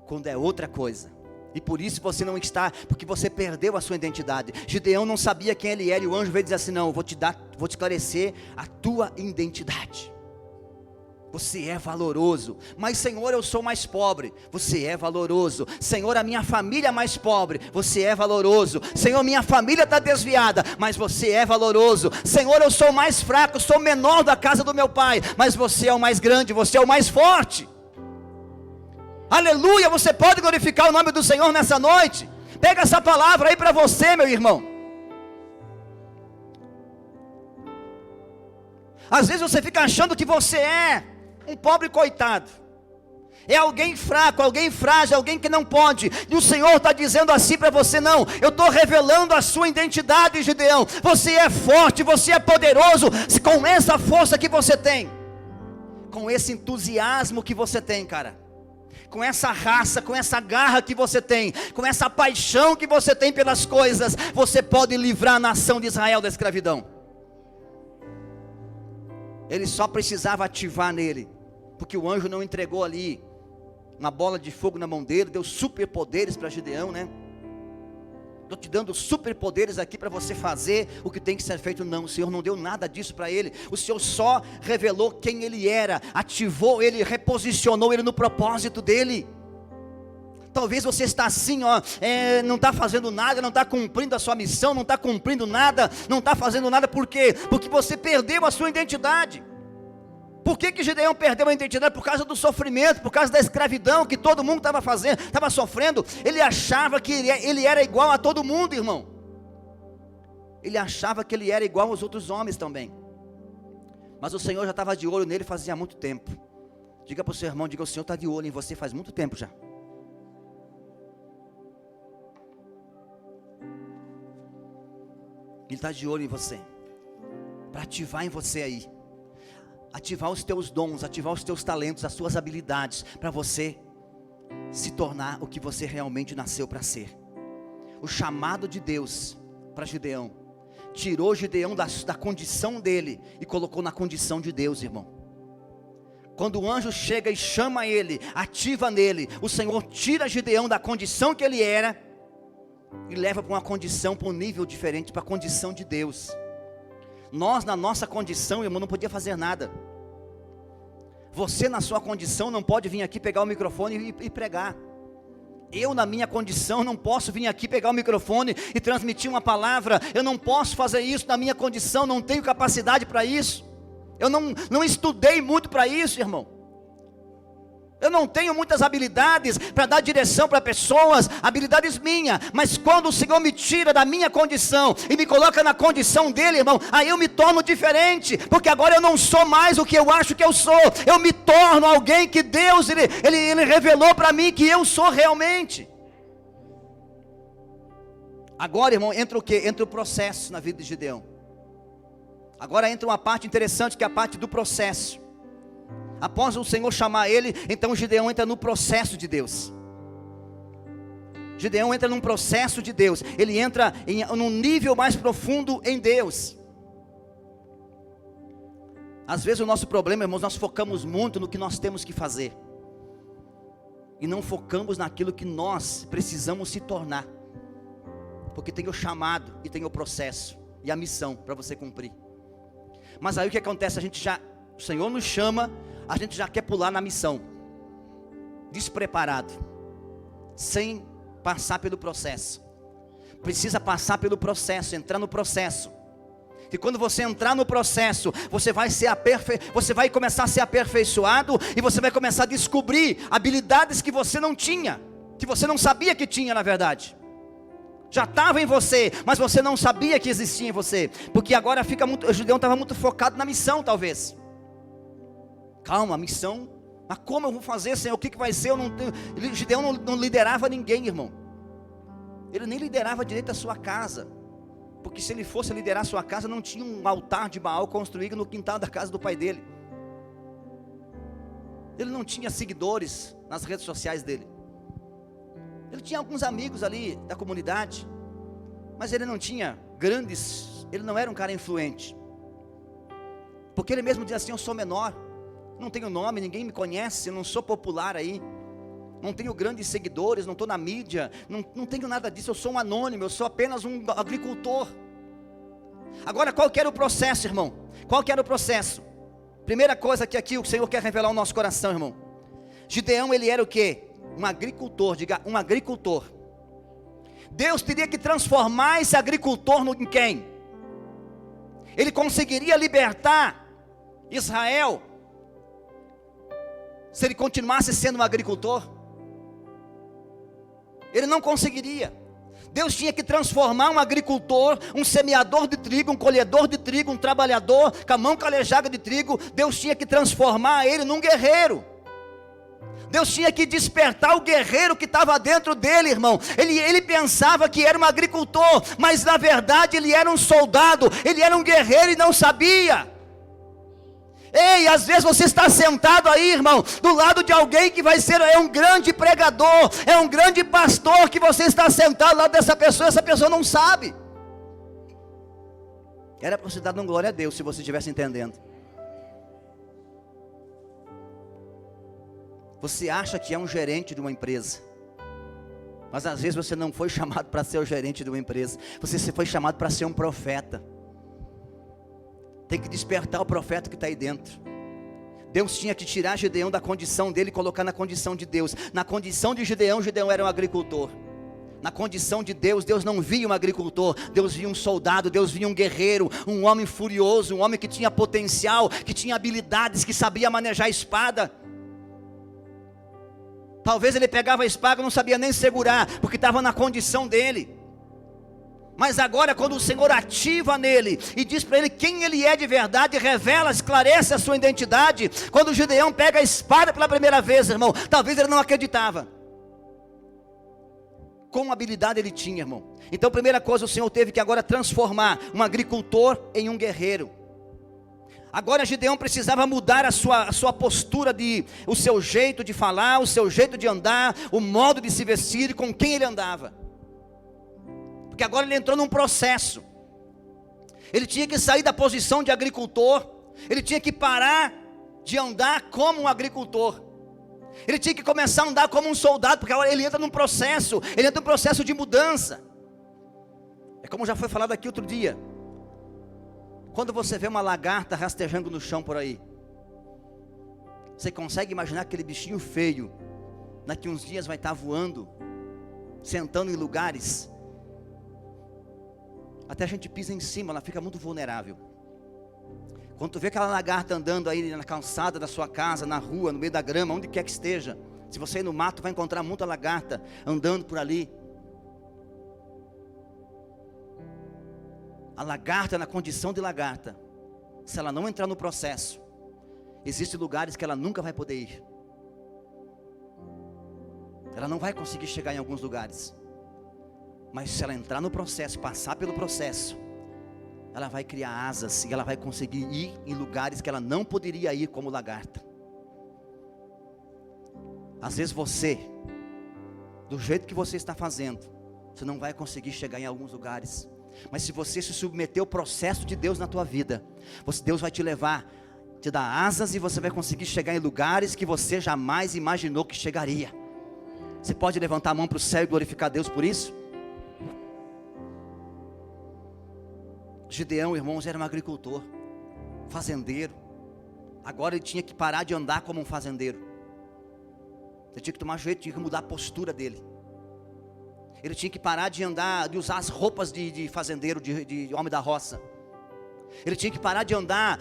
Speaker 1: quando é outra coisa. E por isso você não está, porque você perdeu a sua identidade. Gideão não sabia quem ele era, e o anjo veio dizer assim: não, vou te esclarecer a tua identidade. Você é valoroso. Mas Senhor, eu sou mais pobre. Você é valoroso. Senhor, a minha família é mais pobre. Você é valoroso. Senhor, minha família está desviada, mas você é valoroso. Senhor, eu sou mais fraco, sou menor da casa do meu pai, mas você é o mais grande, você é o mais forte. Aleluia, você pode glorificar o nome do Senhor nessa noite. Pega essa palavra aí para você, meu irmão. Às vezes você fica achando que você é um pobre coitado, é alguém fraco, alguém frágil, alguém que não pode, e o Senhor está dizendo assim para você: não, eu estou revelando a sua identidade, Gideão. Você é forte, você é poderoso, com essa força que você tem, com esse entusiasmo que você tem, cara, com essa raça, com essa garra que você tem, com essa paixão que você tem pelas coisas, você pode livrar a nação de Israel da escravidão. Ele só precisava ativar nele, porque o anjo não entregou ali uma bola de fogo na mão dele, deu superpoderes para Gideão, né? Estou te dando superpoderes aqui para você fazer o que tem que ser feito. Não, o Senhor não deu nada disso para ele. O Senhor só revelou quem ele era, ativou ele, reposicionou ele no propósito dele. Talvez você está assim, não está fazendo nada, não está cumprindo a sua missão, não está cumprindo nada, não está fazendo nada. Por quê? Porque você perdeu a sua identidade. Por que Gideão perdeu a identidade? Por causa do sofrimento, por causa da escravidão que todo mundo estava fazendo, estava sofrendo. Ele achava que ele era igual a todo mundo, irmão. Ele achava que ele era igual aos outros homens também. Mas o Senhor já estava de olho nele fazia muito tempo. Diga para o seu irmão, diga: o Senhor está de olho em você faz muito tempo já. Ele está de olho em você, para ativar em você aí, ativar os teus dons, ativar os teus talentos, as suas habilidades, para você se tornar o que você realmente nasceu para ser. O chamado de Deus para Gideão, tirou Gideão da condição dele, e colocou na condição de Deus, irmão. Quando o anjo chega e chama ele, ativa nele, o Senhor tira Gideão da condição que ele era, e leva para uma condição, para um nível diferente, para a condição de Deus. Nós na nossa condição, irmão, não podia fazer nada. Você na sua condição não pode vir aqui pegar o microfone e pregar. Eu na minha condição não posso vir aqui pegar o microfone e transmitir uma palavra. Eu não posso fazer isso na minha condição, não tenho capacidade para isso. Eu não estudei muito para isso, irmão. Eu não tenho muitas habilidades para dar direção para pessoas, habilidades minhas. Mas quando o Senhor me tira da minha condição e me coloca na condição dele, irmão, aí eu me torno diferente. Porque agora eu não sou mais o que eu acho que eu sou. Eu me torno alguém que Deus, ele revelou para mim que eu sou realmente. Agora, irmão, entra o quê? Entra o processo na vida de Gideão. Agora entra uma parte interessante, que é a parte do processo. Após o Senhor chamar ele, então Gideão entra no processo de Deus. Gideão entra num processo de Deus. Ele entra num nível mais profundo em Deus. Às vezes o nosso problema, irmãos, nós focamos muito no que nós temos que fazer, e não focamos naquilo que nós precisamos se tornar. Porque tem o chamado e tem o processo e a missão para você cumprir. Mas aí o que acontece? O Senhor nos chama, a gente já quer pular na missão, despreparado, sem passar pelo processo. Precisa passar pelo processo, entrar no processo. E quando você entrar no processo, você vai começar a ser aperfeiçoado, e você vai começar a descobrir habilidades que você não tinha, que você não sabia que tinha, na verdade. Já estava em você, mas você não sabia que existia em você, porque agora o Gideão estava muito focado na missão, talvez. Calma, missão, mas como eu vou fazer, Senhor? O que vai ser? Gideão não liderava ninguém, irmão. Ele nem liderava direito a sua casa, porque se ele fosse liderar a sua casa, não tinha um altar de Baal construído no quintal da casa do pai dele. Ele não tinha seguidores nas redes sociais dele. Ele tinha alguns amigos ali da comunidade, mas ele não tinha ele não era um cara influente, porque ele mesmo dizia assim: eu sou menor, não tenho nome, ninguém me conhece, eu não sou popular aí, não tenho grandes seguidores, não estou na mídia, não tenho nada disso, eu sou um anônimo, eu sou apenas um agricultor. Agora, qual que era o processo, irmão? Qual que era o processo? Primeira coisa que aqui o Senhor quer revelar ao nosso coração, irmão. Gideão, ele era o quê? Um agricultor, diga, um agricultor. Deus teria que transformar esse agricultor em quem? Ele conseguiria libertar Israel se ele continuasse sendo um agricultor? Ele não conseguiria. Deus tinha que transformar um agricultor, um semeador de trigo, um colhedor de trigo, um trabalhador com a mão calejada de trigo. Deus tinha que transformar ele num guerreiro. Deus tinha que despertar o guerreiro que estava dentro dele, irmão. Ele pensava que era um agricultor, mas na verdade ele era um soldado, ele era um guerreiro e não sabia. Ei, às vezes você está sentado aí, irmão, do lado de alguém que vai ser um grande pregador, é um grande pastor, que você está sentado ao lado dessa pessoa, essa pessoa não sabe. Era para você dar um glória a Deus, se você estivesse entendendo. Você acha que é um gerente de uma empresa, mas às vezes você não foi chamado para ser o gerente de uma empresa, você foi chamado para ser um profeta. Tem que despertar o profeta que está aí dentro. Deus tinha que tirar Gideão da condição dele e colocar na condição de Deus. Na condição de Gideão, Gideão era um agricultor. Na condição de Deus, Deus não via um agricultor, Deus via um soldado, Deus via um guerreiro, um homem furioso, um homem que tinha potencial, que tinha habilidades, que sabia manejar a espada. Talvez ele pegava a espada e não sabia nem segurar, porque estava na condição dele. Mas agora, quando o Senhor ativa nele e diz para ele quem ele é de verdade, revela, esclarece a sua identidade. Quando Gideão pega a espada pela primeira vez, irmão, talvez ele não acreditava. Com habilidade ele tinha, irmão. Então, primeira coisa, o Senhor teve que agora transformar um agricultor em um guerreiro. Agora Gideão precisava mudar a sua postura, o seu jeito de falar, o seu jeito de andar, o modo de se vestir, com quem ele andava. Porque agora ele entrou num processo. Ele tinha que sair da posição de agricultor. Ele tinha que parar de andar como um agricultor. Ele tinha que começar a andar como um soldado, porque agora ele entra num processo. Ele entra num processo de mudança. É como já foi falado aqui outro dia. Quando você vê uma lagarta rastejando no chão por aí, você consegue imaginar aquele bichinho feio, daqui uns dias vai estar voando, sentando em lugares, até a gente pisa em cima, ela fica muito vulnerável. Quando tu vê aquela lagarta andando aí na calçada da sua casa, na rua, no meio da grama, onde quer que esteja, se você ir no mato vai encontrar muita lagarta andando por ali. A lagarta, na condição de lagarta, se ela não entrar no processo, existem lugares que ela nunca vai poder ir. Ela não vai conseguir chegar em alguns lugares. Mas se ela entrar no processo, passar pelo processo, ela vai criar asas e ela vai conseguir ir em lugares que ela não poderia ir como lagarta. Às vezes você, do jeito que você está fazendo, você não vai conseguir chegar em alguns lugares. Mas se você se submeter ao processo de Deus na tua vida, Deus vai te levar, te dar asas e você vai conseguir chegar em lugares que você jamais imaginou que chegaria. Você pode levantar a mão para o céu e glorificar Deus por isso? Gideão, irmãos, era um agricultor, fazendeiro. Agora ele tinha que parar de andar como um fazendeiro. Ele tinha que tomar jeito, tinha que mudar a postura dele. Ele tinha que parar de andar, de usar as roupas de fazendeiro, de homem da roça. Ele tinha que parar de andar,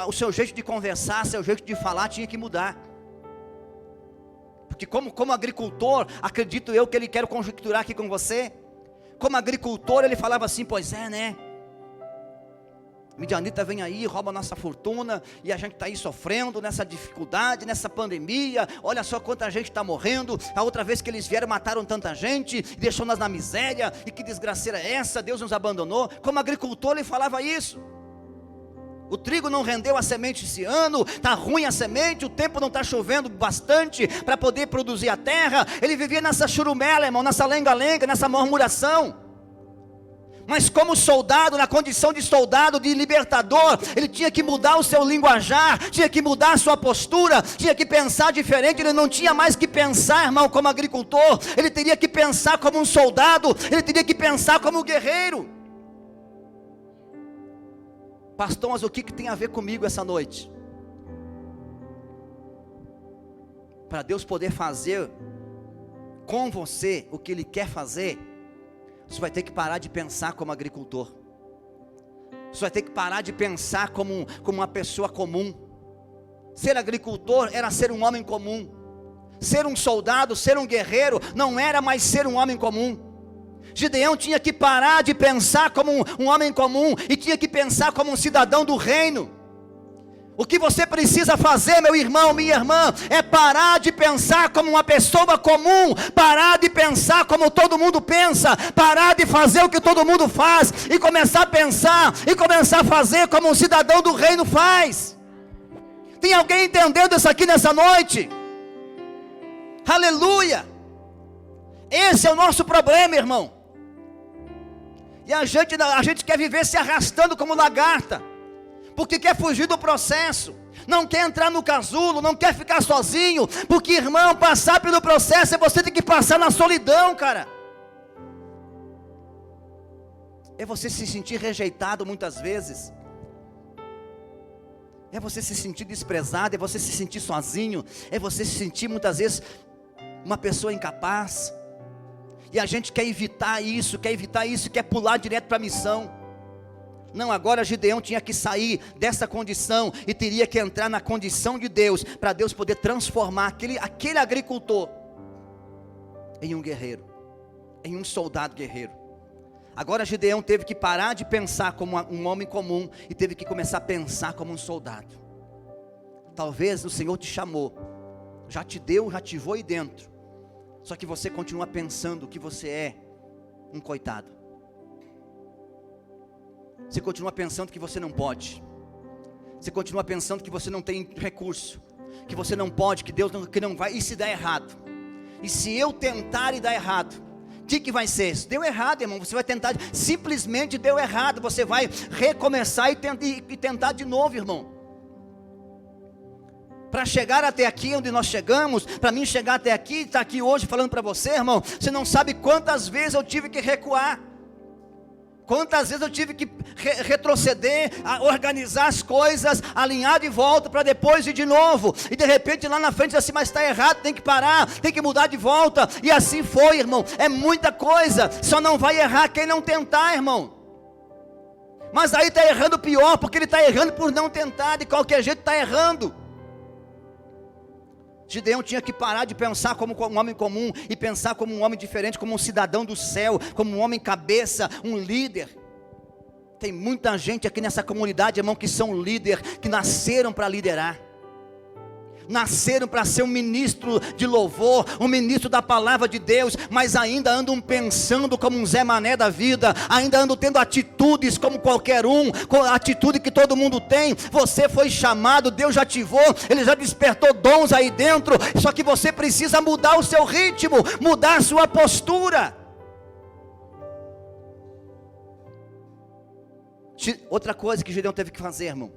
Speaker 1: o seu jeito de conversar, seu jeito de falar tinha que mudar. Porque como agricultor, acredito eu que ele quer conjecturar aqui com você. Como agricultor ele falava assim, pois é, né? Midianita vem aí, rouba a nossa fortuna, e a gente está aí sofrendo nessa dificuldade, nessa pandemia. Olha só quanta gente está morrendo. A outra vez que eles vieram, mataram tanta gente, deixou-nos na miséria, e que desgraceira é essa? Deus nos abandonou. Como agricultor ele falava isso. O trigo não rendeu a semente esse ano, está ruim a semente, o tempo não está chovendo bastante para poder produzir a terra. Ele vivia nessa churumela, irmão, nessa lenga-lenga, nessa murmuração. Mas como soldado, na condição de soldado, de libertador, ele tinha que mudar o seu linguajar, tinha que mudar a sua postura, tinha que pensar diferente. Ele não tinha mais que pensar, irmão, como agricultor, ele teria que pensar como um soldado, ele teria que pensar como um guerreiro. Pastor, mas o que tem a ver comigo essa noite? Para Deus poder fazer com você o que Ele quer fazer, você vai ter que parar de pensar como agricultor. Você vai ter que parar de pensar como uma pessoa comum. Ser agricultor era ser um homem comum. Ser um soldado, ser um guerreiro, não era mais ser um homem comum. Gideão tinha que parar de pensar como um homem comum, e tinha que pensar como um cidadão do reino. O que você precisa fazer, meu irmão, minha irmã, é parar de pensar como uma pessoa comum, parar de pensar como todo mundo pensa, parar de fazer o que todo mundo faz, e começar a pensar, e começar a fazer como um cidadão do reino faz. Tem alguém entendendo isso aqui nessa noite? Aleluia! Esse é o nosso problema, irmão. E a gente quer viver se arrastando como lagarta, porque quer fugir do processo, não quer entrar no casulo, não quer ficar sozinho, porque, irmão, passar pelo processo é você ter que passar na solidão, cara. É você se sentir rejeitado muitas vezes, é você se sentir desprezado, é você se sentir sozinho, é você se sentir muitas vezes uma pessoa incapaz. E a gente quer evitar isso, quer pular direto para a missão. Não, agora Gideão tinha que sair dessa condição e teria que entrar na condição de Deus, para Deus poder transformar aquele agricultor em um guerreiro, em um soldado guerreiro. Agora Gideão teve que parar de pensar como um homem comum e teve que começar a pensar como um soldado. Talvez o Senhor te chamou, já te deu, já ativou aí dentro, só que você continua pensando que você é um coitado. Você continua pensando que você não pode. Você continua pensando que você não tem recurso, que você não pode, que Deus não vai. E se der errado? E se eu tentar e dar errado? O que vai ser? Deu errado, irmão. Você vai tentar, simplesmente deu errado. Você vai recomeçar e tentar de novo, irmão. Para chegar até aqui onde nós chegamos, para mim chegar até aqui, estar aqui hoje falando para você, irmão, você não sabe quantas vezes eu tive que recuar, quantas vezes eu tive que retroceder, organizar as coisas, alinhar de volta, para depois ir de novo, e de repente lá na frente assim, mas está errado, tem que parar, tem que mudar de volta, e assim foi, irmão. É muita coisa, só não vai errar quem não tentar, irmão. Mas aí está errando pior, porque ele está errando por não tentar, de qualquer jeito está errando. Gideão tinha que parar de pensar como um homem comum e pensar como um homem diferente, como um cidadão do céu, como um homem cabeça, um líder. Tem muita gente aqui nessa comunidade, irmão, que são líderes, que nasceram para liderar, nasceram para ser um ministro de louvor, um ministro da palavra de Deus, mas ainda andam pensando como um Zé Mané da vida, ainda andam tendo atitudes como qualquer um, com a atitude que todo mundo tem. Você foi chamado, Deus já ativou, Ele já despertou dons aí dentro, só que você precisa mudar o seu ritmo, mudar a sua postura. Outra coisa que Gideão teve que fazer, irmão,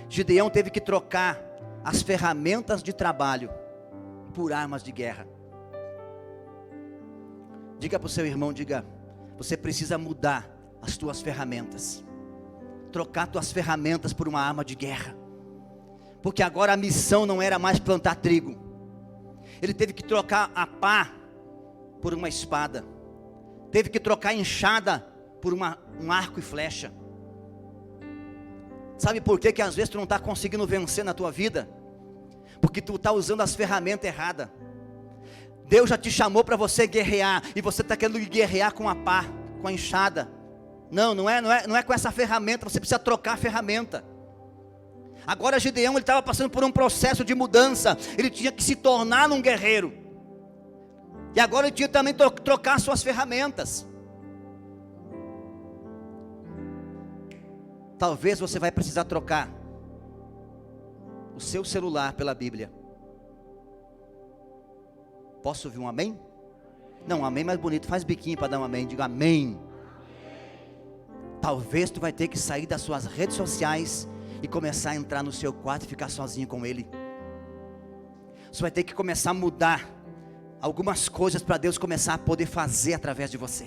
Speaker 1: Gideão teve que trocar as ferramentas de trabalho por armas de guerra. Diga para o seu irmão, você precisa mudar as tuas ferramentas, trocar tuas ferramentas por uma arma de guerra, porque agora a missão não era mais plantar trigo. Ele teve que trocar a pá por uma espada, teve que trocar a enxada por um arco e flecha. Sabe por que às vezes tu não está conseguindo vencer na tua vida? Porque tu está usando as ferramentas erradas. Deus já te chamou para você guerrear, e você está querendo guerrear com a pá, com a enxada. Não é com essa ferramenta. Você precisa trocar a ferramenta. Agora Gideão, ele estava passando por um processo de mudança. Ele tinha que se tornar um guerreiro, e agora ele tinha também que trocar suas ferramentas. Talvez você vai precisar trocar o seu celular pela Bíblia. Posso ouvir um amém? Não, um amém mais bonito. Faz biquinho para dar um amém. Diga amém. Talvez tu vai ter que sair das suas redes sociais e começar a entrar no seu quarto e ficar sozinho com Ele. Você vai ter que começar a mudar algumas coisas para Deus começar a poder fazer através de você.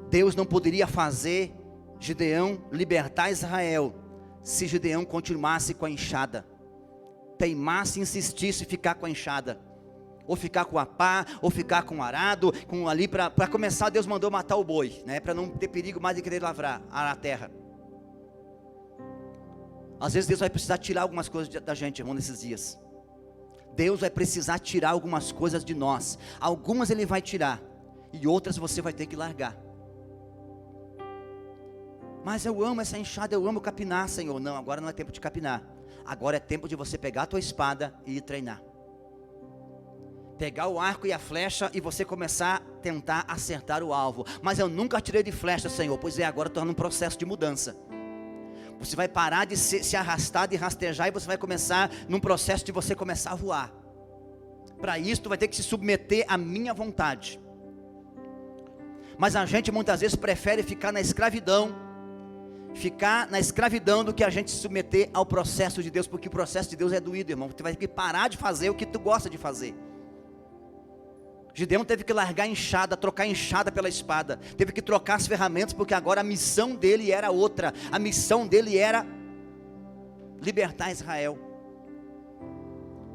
Speaker 1: Deus não poderia fazer Gideão libertar Israel, se Gideão continuasse com a enxada, teimasse, insistisse em ficar com a enxada, ou ficar com a pá, ou ficar com o arado, com ali para começar. Deus mandou matar o boi, né, para não ter perigo mais de querer arar a terra. Às vezes Deus vai precisar tirar algumas coisas da gente, irmão, nesses dias. Deus vai precisar tirar algumas coisas de nós. Algumas Ele vai tirar, e outras você vai ter que largar. Mas eu amo essa enxada, eu amo capinar, Senhor. Não, agora não é tempo de capinar. Agora é tempo de você pegar a tua espada e ir treinar. Pegar o arco e a flecha e você começar a tentar acertar o alvo. Mas eu nunca tirei de flecha, Senhor. Pois é, agora estou num processo de mudança. Você vai parar de se arrastar, de rastejar, e você vai começar num processo de você começar a voar. Para isso, tu vai ter que se submeter à minha vontade. Mas a gente muitas vezes prefere ficar na escravidão do que a gente se submeter ao processo de Deus, porque o processo de Deus é doído, irmão. Você vai ter que parar de fazer o que tu gosta de fazer. Gideão teve que largar a enxada, trocar a enxada pela espada, teve que trocar as ferramentas, porque agora a missão dele era outra. A missão dele era libertar Israel.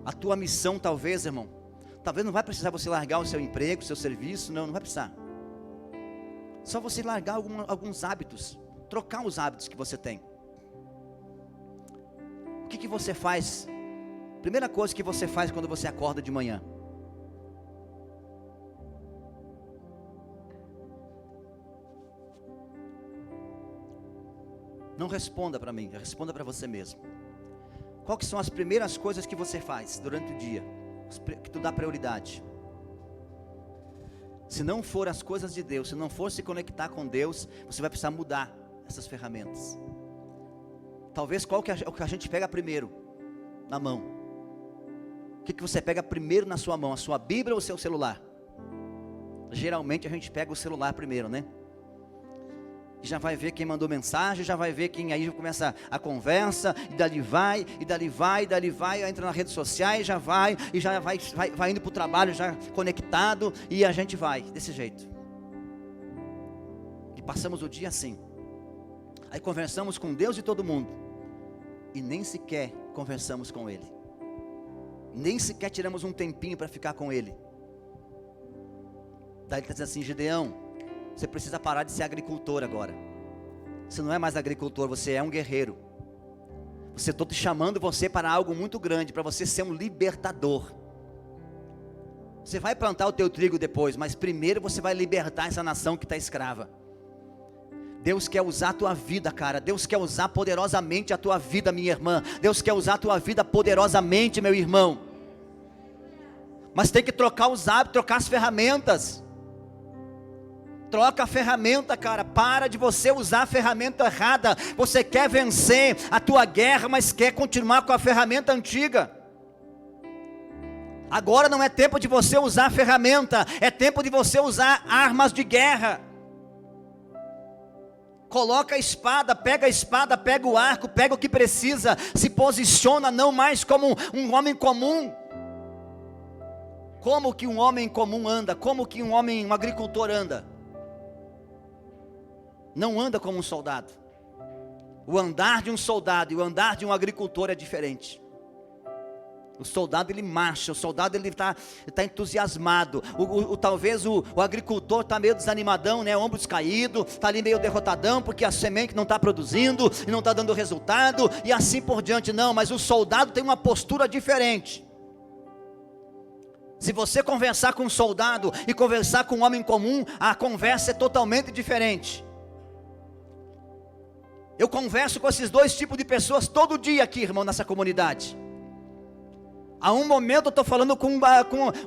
Speaker 1: A tua missão talvez, irmão, talvez não vai precisar você largar o seu emprego, o seu serviço, não vai precisar. Só você largar alguns hábitos, trocar os hábitos que você tem. O que você faz? Primeira coisa que você faz quando você acorda de manhã. Não responda para mim, responda para você mesmo. Qual que são as primeiras coisas que você faz durante o dia, que tu dá prioridade? Se não for as coisas de Deus, se não for se conectar com Deus, você vai precisar mudar essas ferramentas. Talvez qual que é o que a gente pega primeiro na mão? O que você pega primeiro na sua mão? A sua Bíblia ou o seu celular? Geralmente a gente pega o celular primeiro, né? Já vai ver quem mandou mensagem, já vai ver quem, aí começa a conversa, e dali vai, entra nas redes sociais, já vai indo para o trabalho já conectado, e a gente vai, desse jeito. E passamos o dia assim. Aí conversamos com Deus e todo mundo, e nem sequer conversamos com Ele. Nem sequer tiramos um tempinho para ficar com Ele. Daí ele está dizendo assim: Gideão, você precisa parar de ser agricultor agora. Você não é mais agricultor, você é um guerreiro. Estou te chamando você para algo muito grande, para você ser um libertador. Você vai plantar o teu trigo depois, mas primeiro você vai libertar essa nação que está escrava. Deus quer usar a tua vida, cara. Deus quer usar poderosamente a tua vida, minha irmã. Deus quer usar a tua vida poderosamente, meu irmão. Mas tem que trocar os hábitos, trocar as ferramentas. Troca a ferramenta, cara. Para de você usar a ferramenta errada. Você quer vencer a tua guerra, mas quer continuar com a ferramenta antiga. Agora não é tempo de você usar a ferramenta, é tempo de você usar armas de guerra. Coloca a espada, pega o arco, pega o que precisa. Se posiciona não mais como um homem comum. Como que um homem comum anda? Como que um agricultor anda? Não anda como um soldado. O andar de um soldado e o andar de um agricultor é diferente. O soldado ele marcha, o soldado ele está entusiasmado. Talvez o agricultor está meio desanimadão, né? Ombros caídos, está ali meio derrotadão, porque a semente não está produzindo, e não está dando resultado, e assim por diante. Não, mas o soldado tem uma postura diferente. Se você conversar com um soldado e conversar com um homem comum, a conversa é totalmente diferente. Eu converso com esses dois tipos de pessoas todo dia aqui, irmão, nessa comunidade. Há um momento eu estou falando com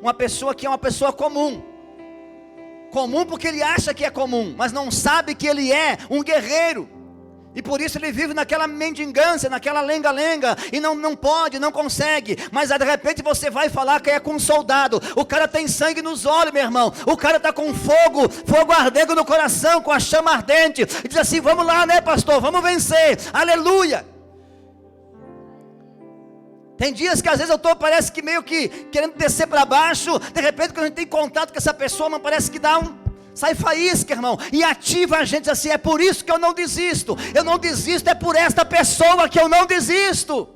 Speaker 1: uma pessoa que é uma pessoa comum. Comum porque ele acha que é comum, mas não sabe que ele é um guerreiro. E por isso ele vive naquela mendigância, naquela lenga-lenga, e não pode, não consegue. Mas de repente você vai falar que é com um soldado. O cara tem sangue nos olhos, meu irmão. O cara está com fogo ardendo no coração, com a chama ardente. E diz assim: vamos lá, né, pastor, vamos vencer, aleluia. Tem dias que às vezes eu estou, parece que meio que querendo descer para baixo. De repente quando a gente tem contato com essa pessoa, mas parece que dá Sai faísca, irmão, e ativa a gente assim, é por isso que eu não desisto, é por esta pessoa que eu não desisto,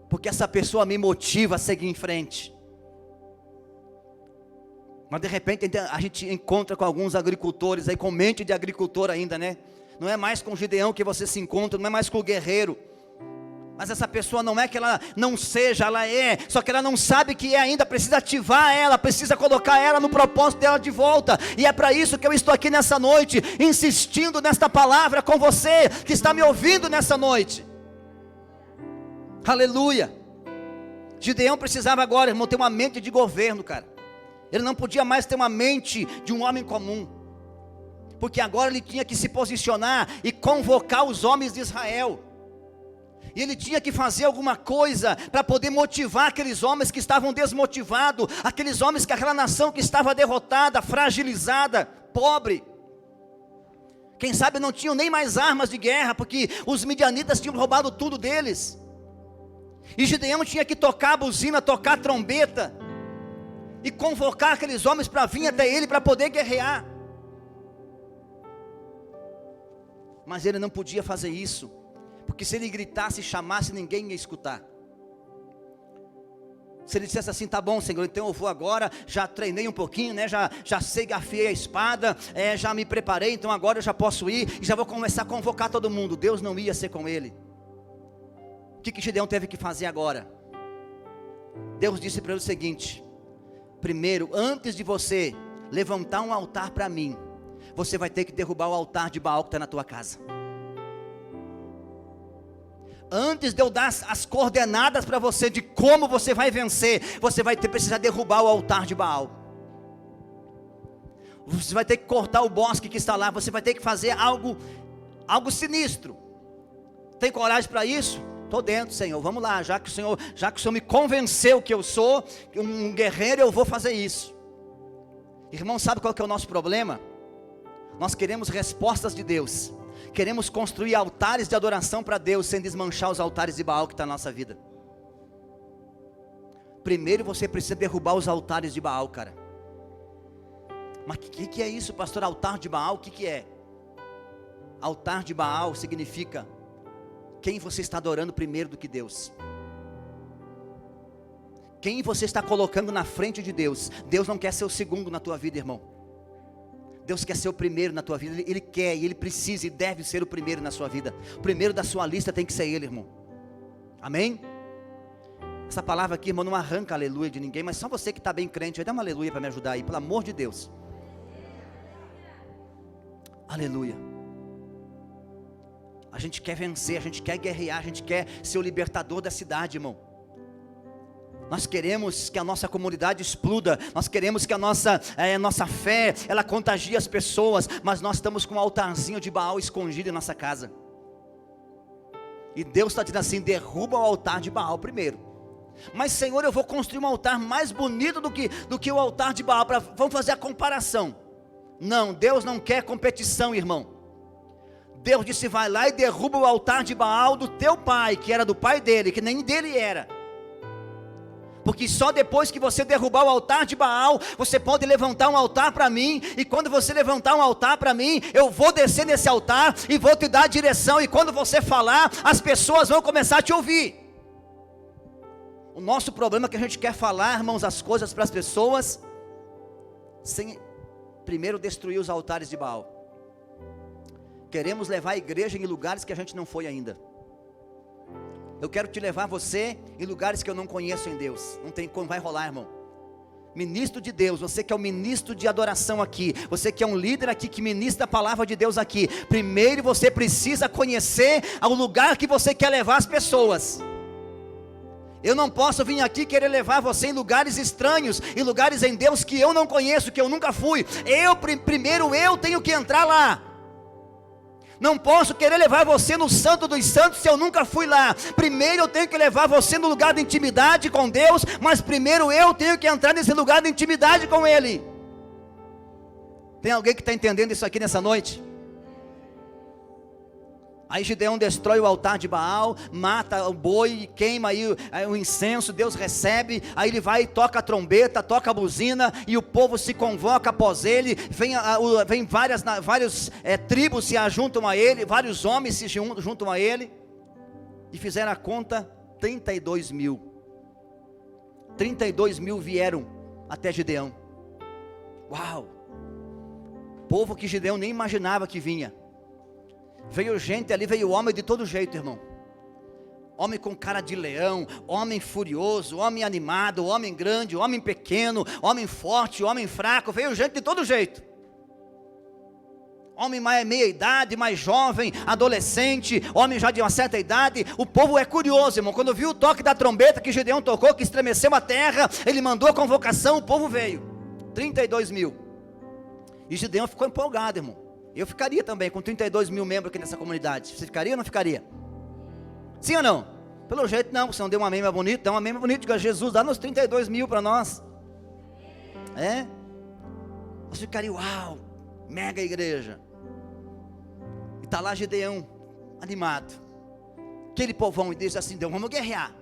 Speaker 1: porque essa pessoa me motiva a seguir em frente. Mas de repente a gente encontra com alguns agricultores aí, com mente de agricultor ainda, né? Não é mais com o Gideão que você se encontra, não é mais com o guerreiro. Mas essa pessoa não é que ela não seja, ela é, só que ela não sabe que é ainda, precisa ativar ela, precisa colocar ela no propósito dela de volta. E é para isso que eu estou aqui nessa noite, insistindo nesta palavra com você, que está me ouvindo nessa noite. Aleluia. Gideão precisava agora, irmão, ter uma mente de governo, cara. Ele não podia mais ter uma mente de um homem comum, porque agora ele tinha que se posicionar e convocar os homens de Israel. E ele tinha que fazer alguma coisa para poder motivar aqueles homens que estavam desmotivados, aqueles homens que aquela nação que estava derrotada, fragilizada, pobre. Quem sabe não tinham nem mais armas de guerra, porque os midianitas tinham roubado tudo deles. E Gideão tinha que tocar a buzina, tocar a trombeta, e convocar aqueles homens para vir até ele, para poder guerrear. Mas ele não podia fazer isso, porque se ele gritasse e chamasse, ninguém ia escutar. Se ele dissesse assim, tá bom, Senhor, então eu vou agora, já treinei um pouquinho, né? já sei, afiei a espada, já me preparei, então agora eu já posso ir, e já vou começar a convocar todo mundo. Deus não ia ser com ele. O que Gideão teve que fazer agora? Deus disse para ele o seguinte: primeiro, antes de você levantar um altar para mim, você vai ter que derrubar o altar de Baal que está na tua casa. Antes de eu dar as coordenadas para você de como você vai vencer, você vai precisar derrubar o altar de Baal. Você vai ter que cortar o bosque que está lá, você vai ter que fazer algo sinistro. Tem coragem para isso? Estou dentro, Senhor, vamos lá, já que o Senhor me convenceu que eu sou um guerreiro, eu vou fazer isso. Irmão, sabe qual que é o nosso problema? Nós queremos respostas de Deus, queremos construir altares de adoração para Deus, sem desmanchar os altares de Baal que está na nossa vida. Primeiro você precisa derrubar os altares de Baal, cara. Mas o que é isso, pastor? Altar de Baal, o que é? Altar de Baal significa quem você está adorando primeiro do que Deus. Quem você está colocando na frente de Deus. Deus não quer ser o segundo na tua vida, irmão. Deus quer ser o primeiro na tua vida. Ele quer, e Ele precisa e deve ser o primeiro na sua vida. O primeiro da sua lista tem que ser Ele, irmão. Amém? Essa palavra aqui, irmão, não arranca aleluia de ninguém, mas só você que está bem crente, vai dar uma aleluia para me ajudar aí, pelo amor de Deus. Aleluia. A gente quer vencer, a gente quer guerrear, a gente quer ser o libertador da cidade, irmão. Nós queremos que a nossa comunidade exploda, nós queremos que a nossa fé, ela contagie as pessoas, mas nós estamos com um altarzinho de Baal escondido em nossa casa. E Deus está dizendo assim, derruba o altar de Baal primeiro. Mas Senhor, eu vou construir um altar mais bonito do que o altar de Baal, vamos fazer a comparação. Não, Deus não quer competição, irmão. Deus disse, vai lá e derruba o altar de Baal do teu pai, que era do pai dele, que nem dele era. Porque só depois que você derrubar o altar de Baal, você pode levantar um altar para mim, e quando você levantar um altar para mim, eu vou descer nesse altar, e vou te dar a direção, e quando você falar, as pessoas vão começar a te ouvir. O nosso problema é que a gente quer falar, irmãos, as coisas para as pessoas, sem primeiro destruir os altares de Baal. Queremos levar a igreja em lugares que a gente não foi ainda. Eu quero te levar você em lugares que eu não conheço em Deus. Não tem como, vai rolar, irmão. Ministro de Deus, você que é o ministro de adoração aqui, você que é um líder aqui, que ministra a palavra de Deus aqui, primeiro você precisa conhecer o lugar que você quer levar as pessoas. Eu não posso vir aqui querer levar você em lugares estranhos, em lugares em Deus que eu não conheço, que eu nunca fui. Primeiro eu tenho que entrar lá. Não posso querer levar você no Santo dos Santos se eu nunca fui lá. Primeiro eu tenho que levar você no lugar de intimidade com Deus, mas primeiro eu tenho que entrar nesse lugar de intimidade com Ele. Tem alguém que está entendendo isso aqui nessa noite? Aí Gideão destrói o altar de Baal, mata o boi, queima aí o incenso, Deus recebe. Aí ele vai e toca a trombeta, toca a buzina, e o povo se convoca após ele. Vem várias tribos se ajuntam a ele, vários homens se juntam a ele. E fizeram a conta, 32 mil. 32 mil vieram até Gideão. Uau! Povo que Gideão nem imaginava que vinha. Veio gente ali, veio homem de todo jeito, irmão. Homem com cara de leão, homem furioso, homem animado, homem grande, homem pequeno, homem forte, homem fraco. Veio gente de todo jeito. Homem mais meia idade, mais jovem, adolescente, homem já de uma certa idade. O povo é curioso, irmão. Quando viu o toque da trombeta que Gideão tocou, que estremeceu a terra, ele mandou a convocação, o povo veio. 32 mil. E Gideão ficou empolgado, irmão. Eu ficaria também com 32 mil membros aqui nessa comunidade. Você ficaria ou não ficaria? Sim ou não? Pelo jeito não, você não deu uma amém mais bonita. Dá uma amém mais bonita, diga: Jesus, dá nos 32 mil para nós. É? Você ficaria, uau, mega igreja. E está lá Gideão, animado. Aquele povão, e diz assim: Deus, vamos guerrear.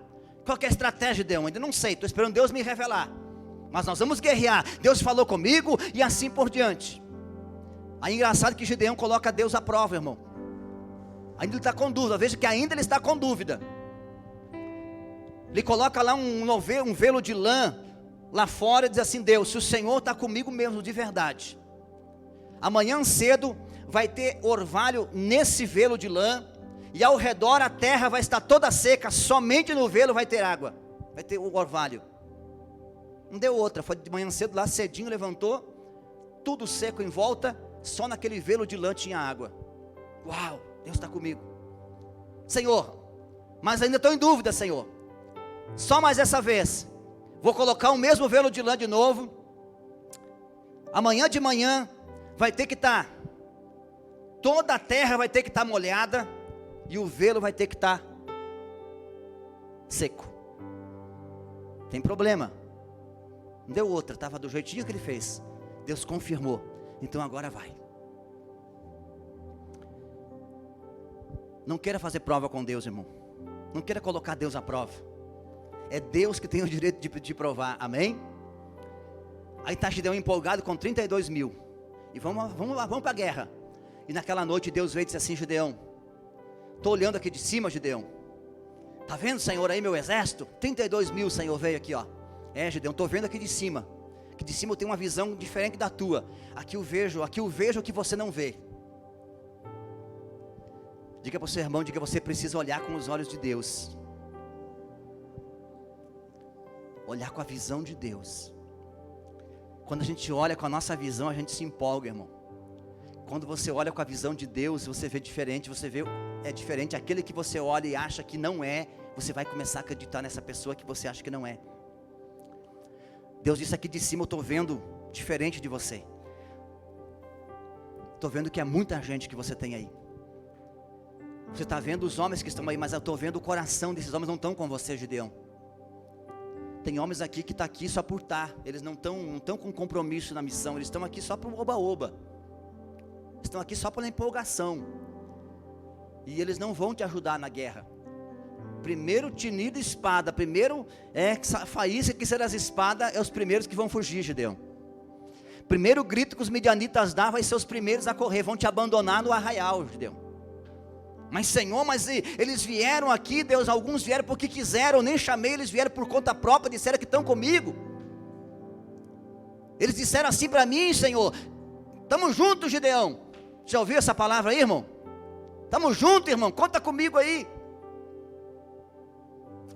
Speaker 1: Qual que é a estratégia, Gideão? Ainda não sei, estou esperando Deus me revelar. Mas nós vamos guerrear. Deus falou comigo e assim por diante. Aí engraçado que Gideão coloca Deus à prova, irmão. Ainda ele está com dúvida, veja que ainda ele está com dúvida. Ele coloca lá um velo de lã lá fora e diz assim: Deus, se o Senhor está comigo mesmo de verdade, amanhã cedo vai ter orvalho nesse velo de lã, e ao redor a terra vai estar toda seca, somente no velo vai ter água, vai ter o orvalho. Não deu outra, foi de manhã cedo lá, cedinho levantou, tudo seco em volta, só naquele velo de lã tinha água. Uau, Deus está comigo. Senhor, mas ainda estou em dúvida, Senhor. Só mais essa vez, vou colocar o mesmo velo de lã de novo. Amanhã de manhã vai ter que estar, toda a terra vai ter que estar molhada, e o velo vai ter que estar seco. Tem problema. Não deu outra, estava do jeitinho que ele fez. Deus confirmou. Então agora vai. Não queira fazer prova com Deus, irmão. Não queira colocar Deus à prova. É Deus que tem o direito de provar, amém? Aí está Gideão empolgado com 32 mil. E vamos para a guerra. E naquela noite Deus veio e disse assim: Gideão, estou olhando aqui de cima, Gideão. Está vendo, Senhor, aí meu exército? 32 mil, Senhor, veio aqui, ó. É, Gideão, estou vendo aqui de cima. Que de cima eu tenho uma visão diferente da tua. Aqui eu vejo o que você não vê. Diga para o seu irmão, diga: você precisa olhar com os olhos de Deus. Olhar com a visão de Deus. Quando a gente olha com a nossa visão, a gente se empolga, irmão. Quando você olha com a visão de Deus, você vê diferente, você vê, é diferente. Aquele que você olha e acha que não é, você vai começar a acreditar nessa pessoa que você acha que não é. Deus disse aqui de cima: eu estou vendo diferente de você. Estou vendo que é muita gente que você tem aí. Você está vendo os homens que estão aí, mas eu estou vendo o coração desses homens, não estão com você, Gideão. Tem homens aqui que estão aqui só por estar. Eles não estão com compromisso na missão. Eles estão aqui só por oba-oba. Estão aqui só pela empolgação. E eles não vão te ajudar na guerra. Primeiro tinido espada, primeiro faísca que será as espadas, é os primeiros que vão fugir, Gideão. Primeiro grito que os midianitas dão, vai ser os primeiros a correr, vão te abandonar no arraial, Gideão. Mas Senhor, eles vieram aqui, Deus, alguns vieram porque quiseram, eu nem chamei, eles vieram por conta própria, disseram que estão comigo. Eles disseram assim para mim, Senhor: estamos juntos, Gideão. Já ouviu essa palavra aí, irmão? Estamos juntos, irmão, conta comigo aí.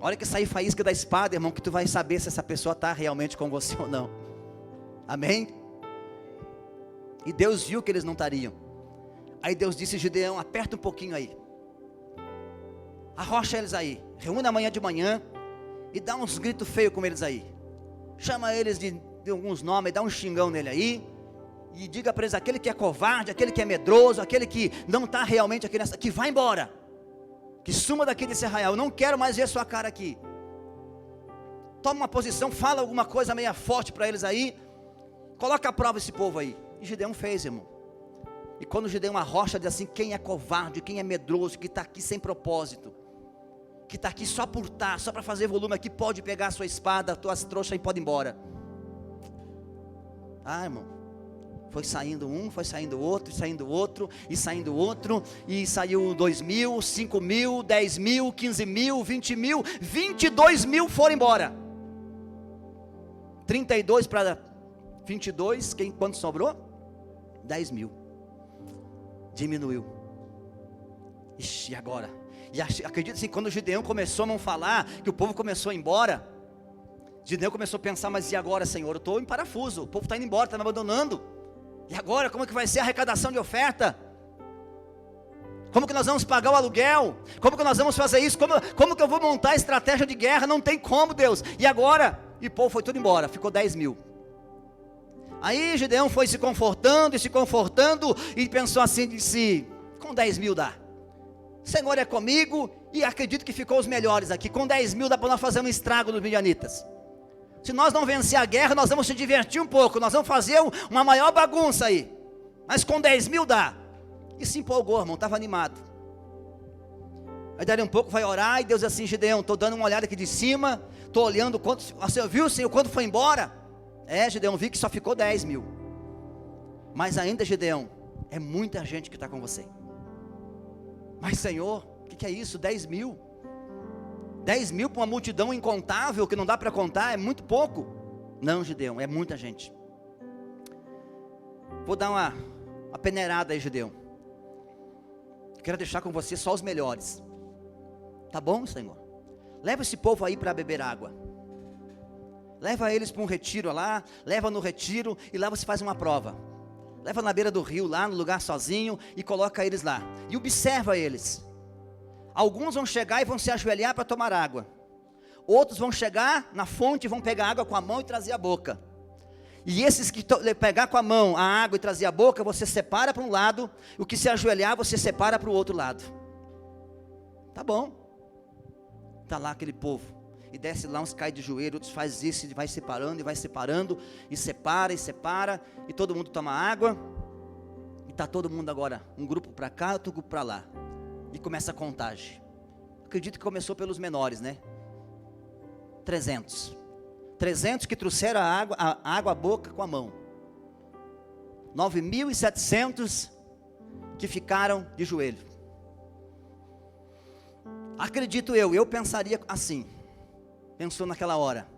Speaker 1: Olha que sair faísca da espada, irmão, que tu vai saber se essa pessoa está realmente com você ou não. Amém? E Deus viu que eles não estariam. Aí Deus disse: Gideão, aperta um pouquinho aí. Arrocha eles aí. Reúne amanhã de manhã e dá uns gritos feios com eles aí. Chama eles de alguns nomes, dá um xingão nele aí. E diga para eles: aquele que é covarde, aquele que é medroso, aquele que não está realmente aqui que vai embora. Que suma daqui desse arraial, eu não quero mais ver sua cara aqui. Toma uma posição, fala alguma coisa meia forte para eles aí. Coloca à prova esse povo aí. E Gideão fez, irmão. E quando Gideão arrocha, diz assim: quem é covarde, quem é medroso, que está aqui sem propósito, que está aqui só por estar, só para fazer volume aqui, pode pegar a sua espada, as tuas trouxas e pode ir embora. Ah, irmão, foi saindo um, foi saindo outro, e saindo outro, e saindo outro, e saiu 2.000, 5.000, 10.000, 15.000, 20.000, 22.000 foram embora. 32 para 22, quanto sobrou? 10.000. Diminuiu. Ixi, e agora? E acredita assim, quando o Gideão começou a não falar, que o povo começou a ir embora, Gideão começou a pensar: mas e agora, Senhor? Eu estou em parafuso, o povo está indo embora, está me abandonando. E agora, como é que vai ser a arrecadação de oferta? Como que nós vamos pagar o aluguel? Como que nós vamos fazer isso? Como que eu vou montar a estratégia de guerra? Não tem como, Deus. E agora? E o povo foi tudo embora, ficou 10.000. Aí Gideão foi se confortando e pensou assim, disse: com 10.000 dá. O Senhor é comigo, e acredito que ficou os melhores aqui. Com 10.000 dá para nós fazer um estrago nos midianitas. Se nós não vencer a guerra, nós vamos se divertir um pouco, nós vamos fazer uma maior bagunça aí. Mas com 10.000 dá. E se empolgou, irmão, estava animado. Aí dali um pouco vai orar, e Deus diz assim: Gideão, estou dando uma olhada aqui de cima, estou olhando quanto, você viu, Senhor, quando foi embora? Gideão, vi que só ficou 10.000. Mas ainda, Gideão, é muita gente que está com você. Mas Senhor, o que é isso? 10.000? 10.000 para uma multidão incontável, que não dá para contar, é muito pouco. Não, Gideão, é muita gente. Vou dar uma peneirada aí, Gideão. Quero deixar com você só os melhores. Tá bom, Senhor? Leva esse povo aí para beber água. Leva eles para um retiro lá, leva no retiro, e lá você faz uma prova. Leva na beira do rio, lá no lugar sozinho, e coloca eles lá. E observa eles. Alguns vão chegar e vão se ajoelhar para tomar água. Outros vão chegar na fonte e vão pegar água com a mão e trazer a boca. E esses que pegar com a mão a água e trazer a boca, você separa para um lado. O que se ajoelhar, você separa para o outro lado. Tá bom. Está lá aquele povo. E desce lá, uns cai de joelho, outros faz isso, e vai separando, e separa, e todo mundo toma água. E está todo mundo agora, um grupo para cá, outro grupo para lá. E começa a contagem. Acredito que começou pelos menores, né? 300 que trouxeram a água à boca com a mão. 9.700 que ficaram de joelho. Acredito eu pensaria assim. Pensou naquela hora: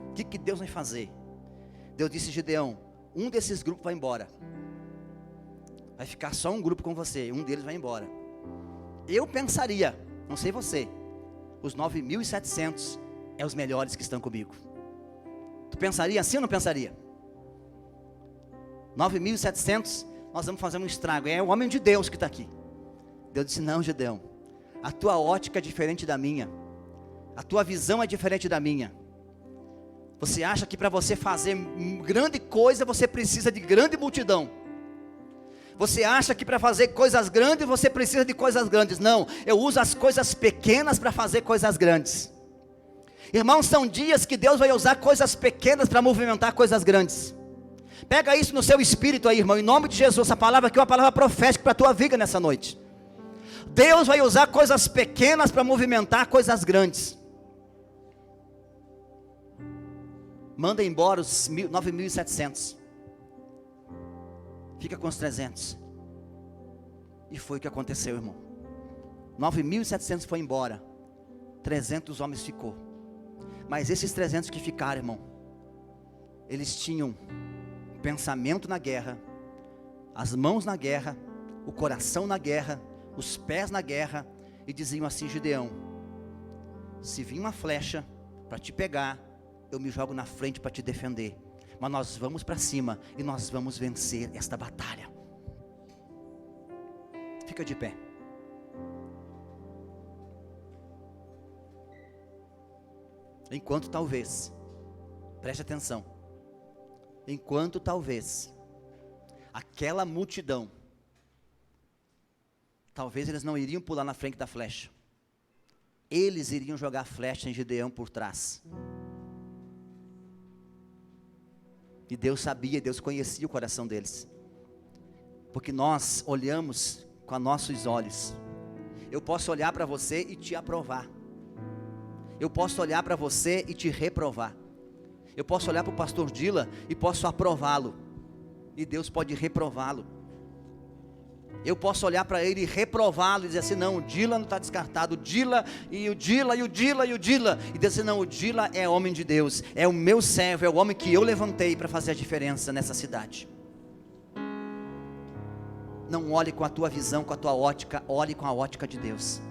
Speaker 1: o que Deus vai fazer? Deus disse: Gideão, um desses grupos vai embora. Vai ficar só um grupo com você, um deles vai embora. Eu pensaria, não sei você, os 9.700 é os melhores que estão comigo. Tu pensaria assim ou não pensaria? 9.700, nós vamos fazer um estrago. É o homem de Deus que está aqui. Deus disse: não, Gideão, a tua ótica é diferente da minha. A tua visão é diferente da minha. Você acha que para você fazer grande coisa, você precisa de grande multidão. Você acha que para fazer coisas grandes, você precisa de coisas grandes. Não, eu uso as coisas pequenas para fazer coisas grandes. Irmãos, são dias que Deus vai usar coisas pequenas para movimentar coisas grandes. Pega isso no seu espírito aí, irmão, em nome de Jesus. Essa palavra aqui é uma palavra profética para a tua vida nessa noite. Deus vai usar coisas pequenas para movimentar coisas grandes. Manda embora os 9.700. Fica com os 300. E foi o que aconteceu, irmão. 9.700 foi embora. 300 homens ficou. Mas esses 300 que ficaram, irmão, eles tinham pensamento na guerra, as mãos na guerra, o coração na guerra, os pés na guerra, e diziam assim: Gideão, se vir uma flecha para te pegar, eu me jogo na frente para te defender, mas nós vamos para cima e nós vamos vencer esta batalha. Fica de pé. Enquanto talvez, preste atenção, enquanto talvez aquela multidão, talvez eles não iriam pular na frente da flecha, eles iriam jogar a flecha em Gideão por trás. E Deus sabia, Deus conhecia o coração deles. Porque nós olhamos com os nossos olhos. Eu posso olhar para você e te aprovar. Eu posso olhar para você e te reprovar. Eu posso olhar para o pastor Dila e posso aprová-lo. E Deus pode reprová-lo. Eu posso olhar para ele e reprová-lo e dizer assim, não, o Dila não está descartado, o Dila. E dizer assim, não, o Dila é homem de Deus, é o meu servo, é o homem que eu levantei para fazer a diferença nessa cidade. Não olhe com a tua visão, com a tua ótica, olhe com a ótica de Deus.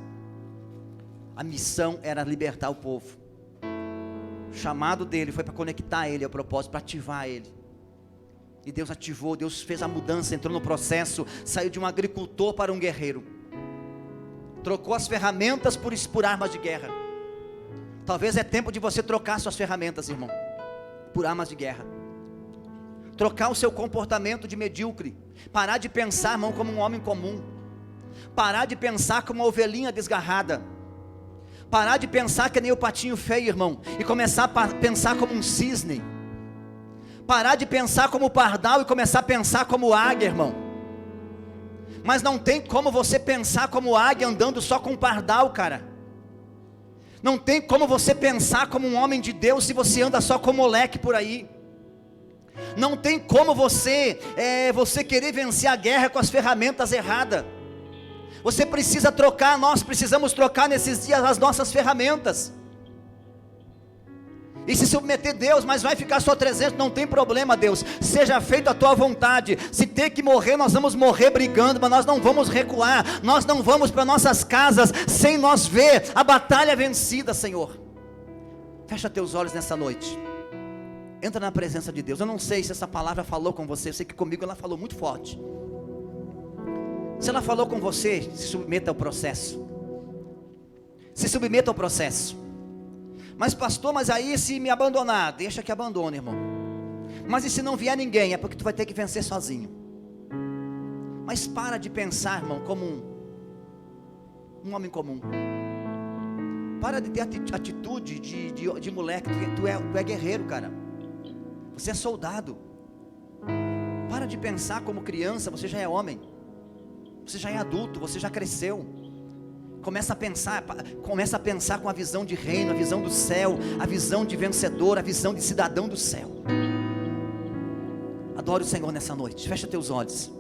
Speaker 1: A missão era libertar o povo. O chamado dele foi para conectar ele ao propósito, para ativar ele. E Deus ativou, Deus fez a mudança, entrou no processo, saiu de um agricultor para um guerreiro. Trocou as ferramentas por armas de guerra. Talvez é tempo de você trocar suas ferramentas, irmão, por armas de guerra. Trocar o seu comportamento de medíocre. Parar de pensar, irmão, como um homem comum. Parar de pensar como uma ovelhinha desgarrada. Parar de pensar que nem o patinho feio, irmão, e começar a pensar como um cisne. Parar de pensar como o pardal e começar a pensar como águia, irmão. Mas não tem como você pensar como águia andando só com pardal, cara. Não tem como você pensar como um homem de Deus se você anda só com moleque por aí. Não tem como você querer vencer a guerra com as ferramentas erradas. Você precisa trocar, nós precisamos trocar nesses dias as nossas ferramentas. E se submeter a Deus, mas vai ficar só 300, não tem problema, Deus, seja feita a tua vontade. Se ter que morrer, nós vamos morrer brigando, mas nós não vamos recuar, nós não vamos para nossas casas, sem nós ver a batalha vencida, Senhor. Fecha teus olhos nessa noite, entra na presença de Deus. Eu não sei se essa palavra falou com você, eu sei que comigo ela falou muito forte. Se ela falou com você, se submeta ao processo. Se submeta ao processo. Mas pastor, mas aí se me abandonar, deixa que abandone, irmão. Mas e se não vier ninguém, é porque tu vai ter que vencer sozinho. Mas para de pensar, irmão, como um homem comum. Para de ter atitude de moleque, tu é guerreiro, cara. Você é soldado. Para de pensar como criança, você já é homem. Você já é adulto, você já cresceu. Começa a pensar com a visão de reino, a visão do céu, a visão de vencedor, a visão de cidadão do céu. Adore o Senhor nessa noite, fecha teus olhos.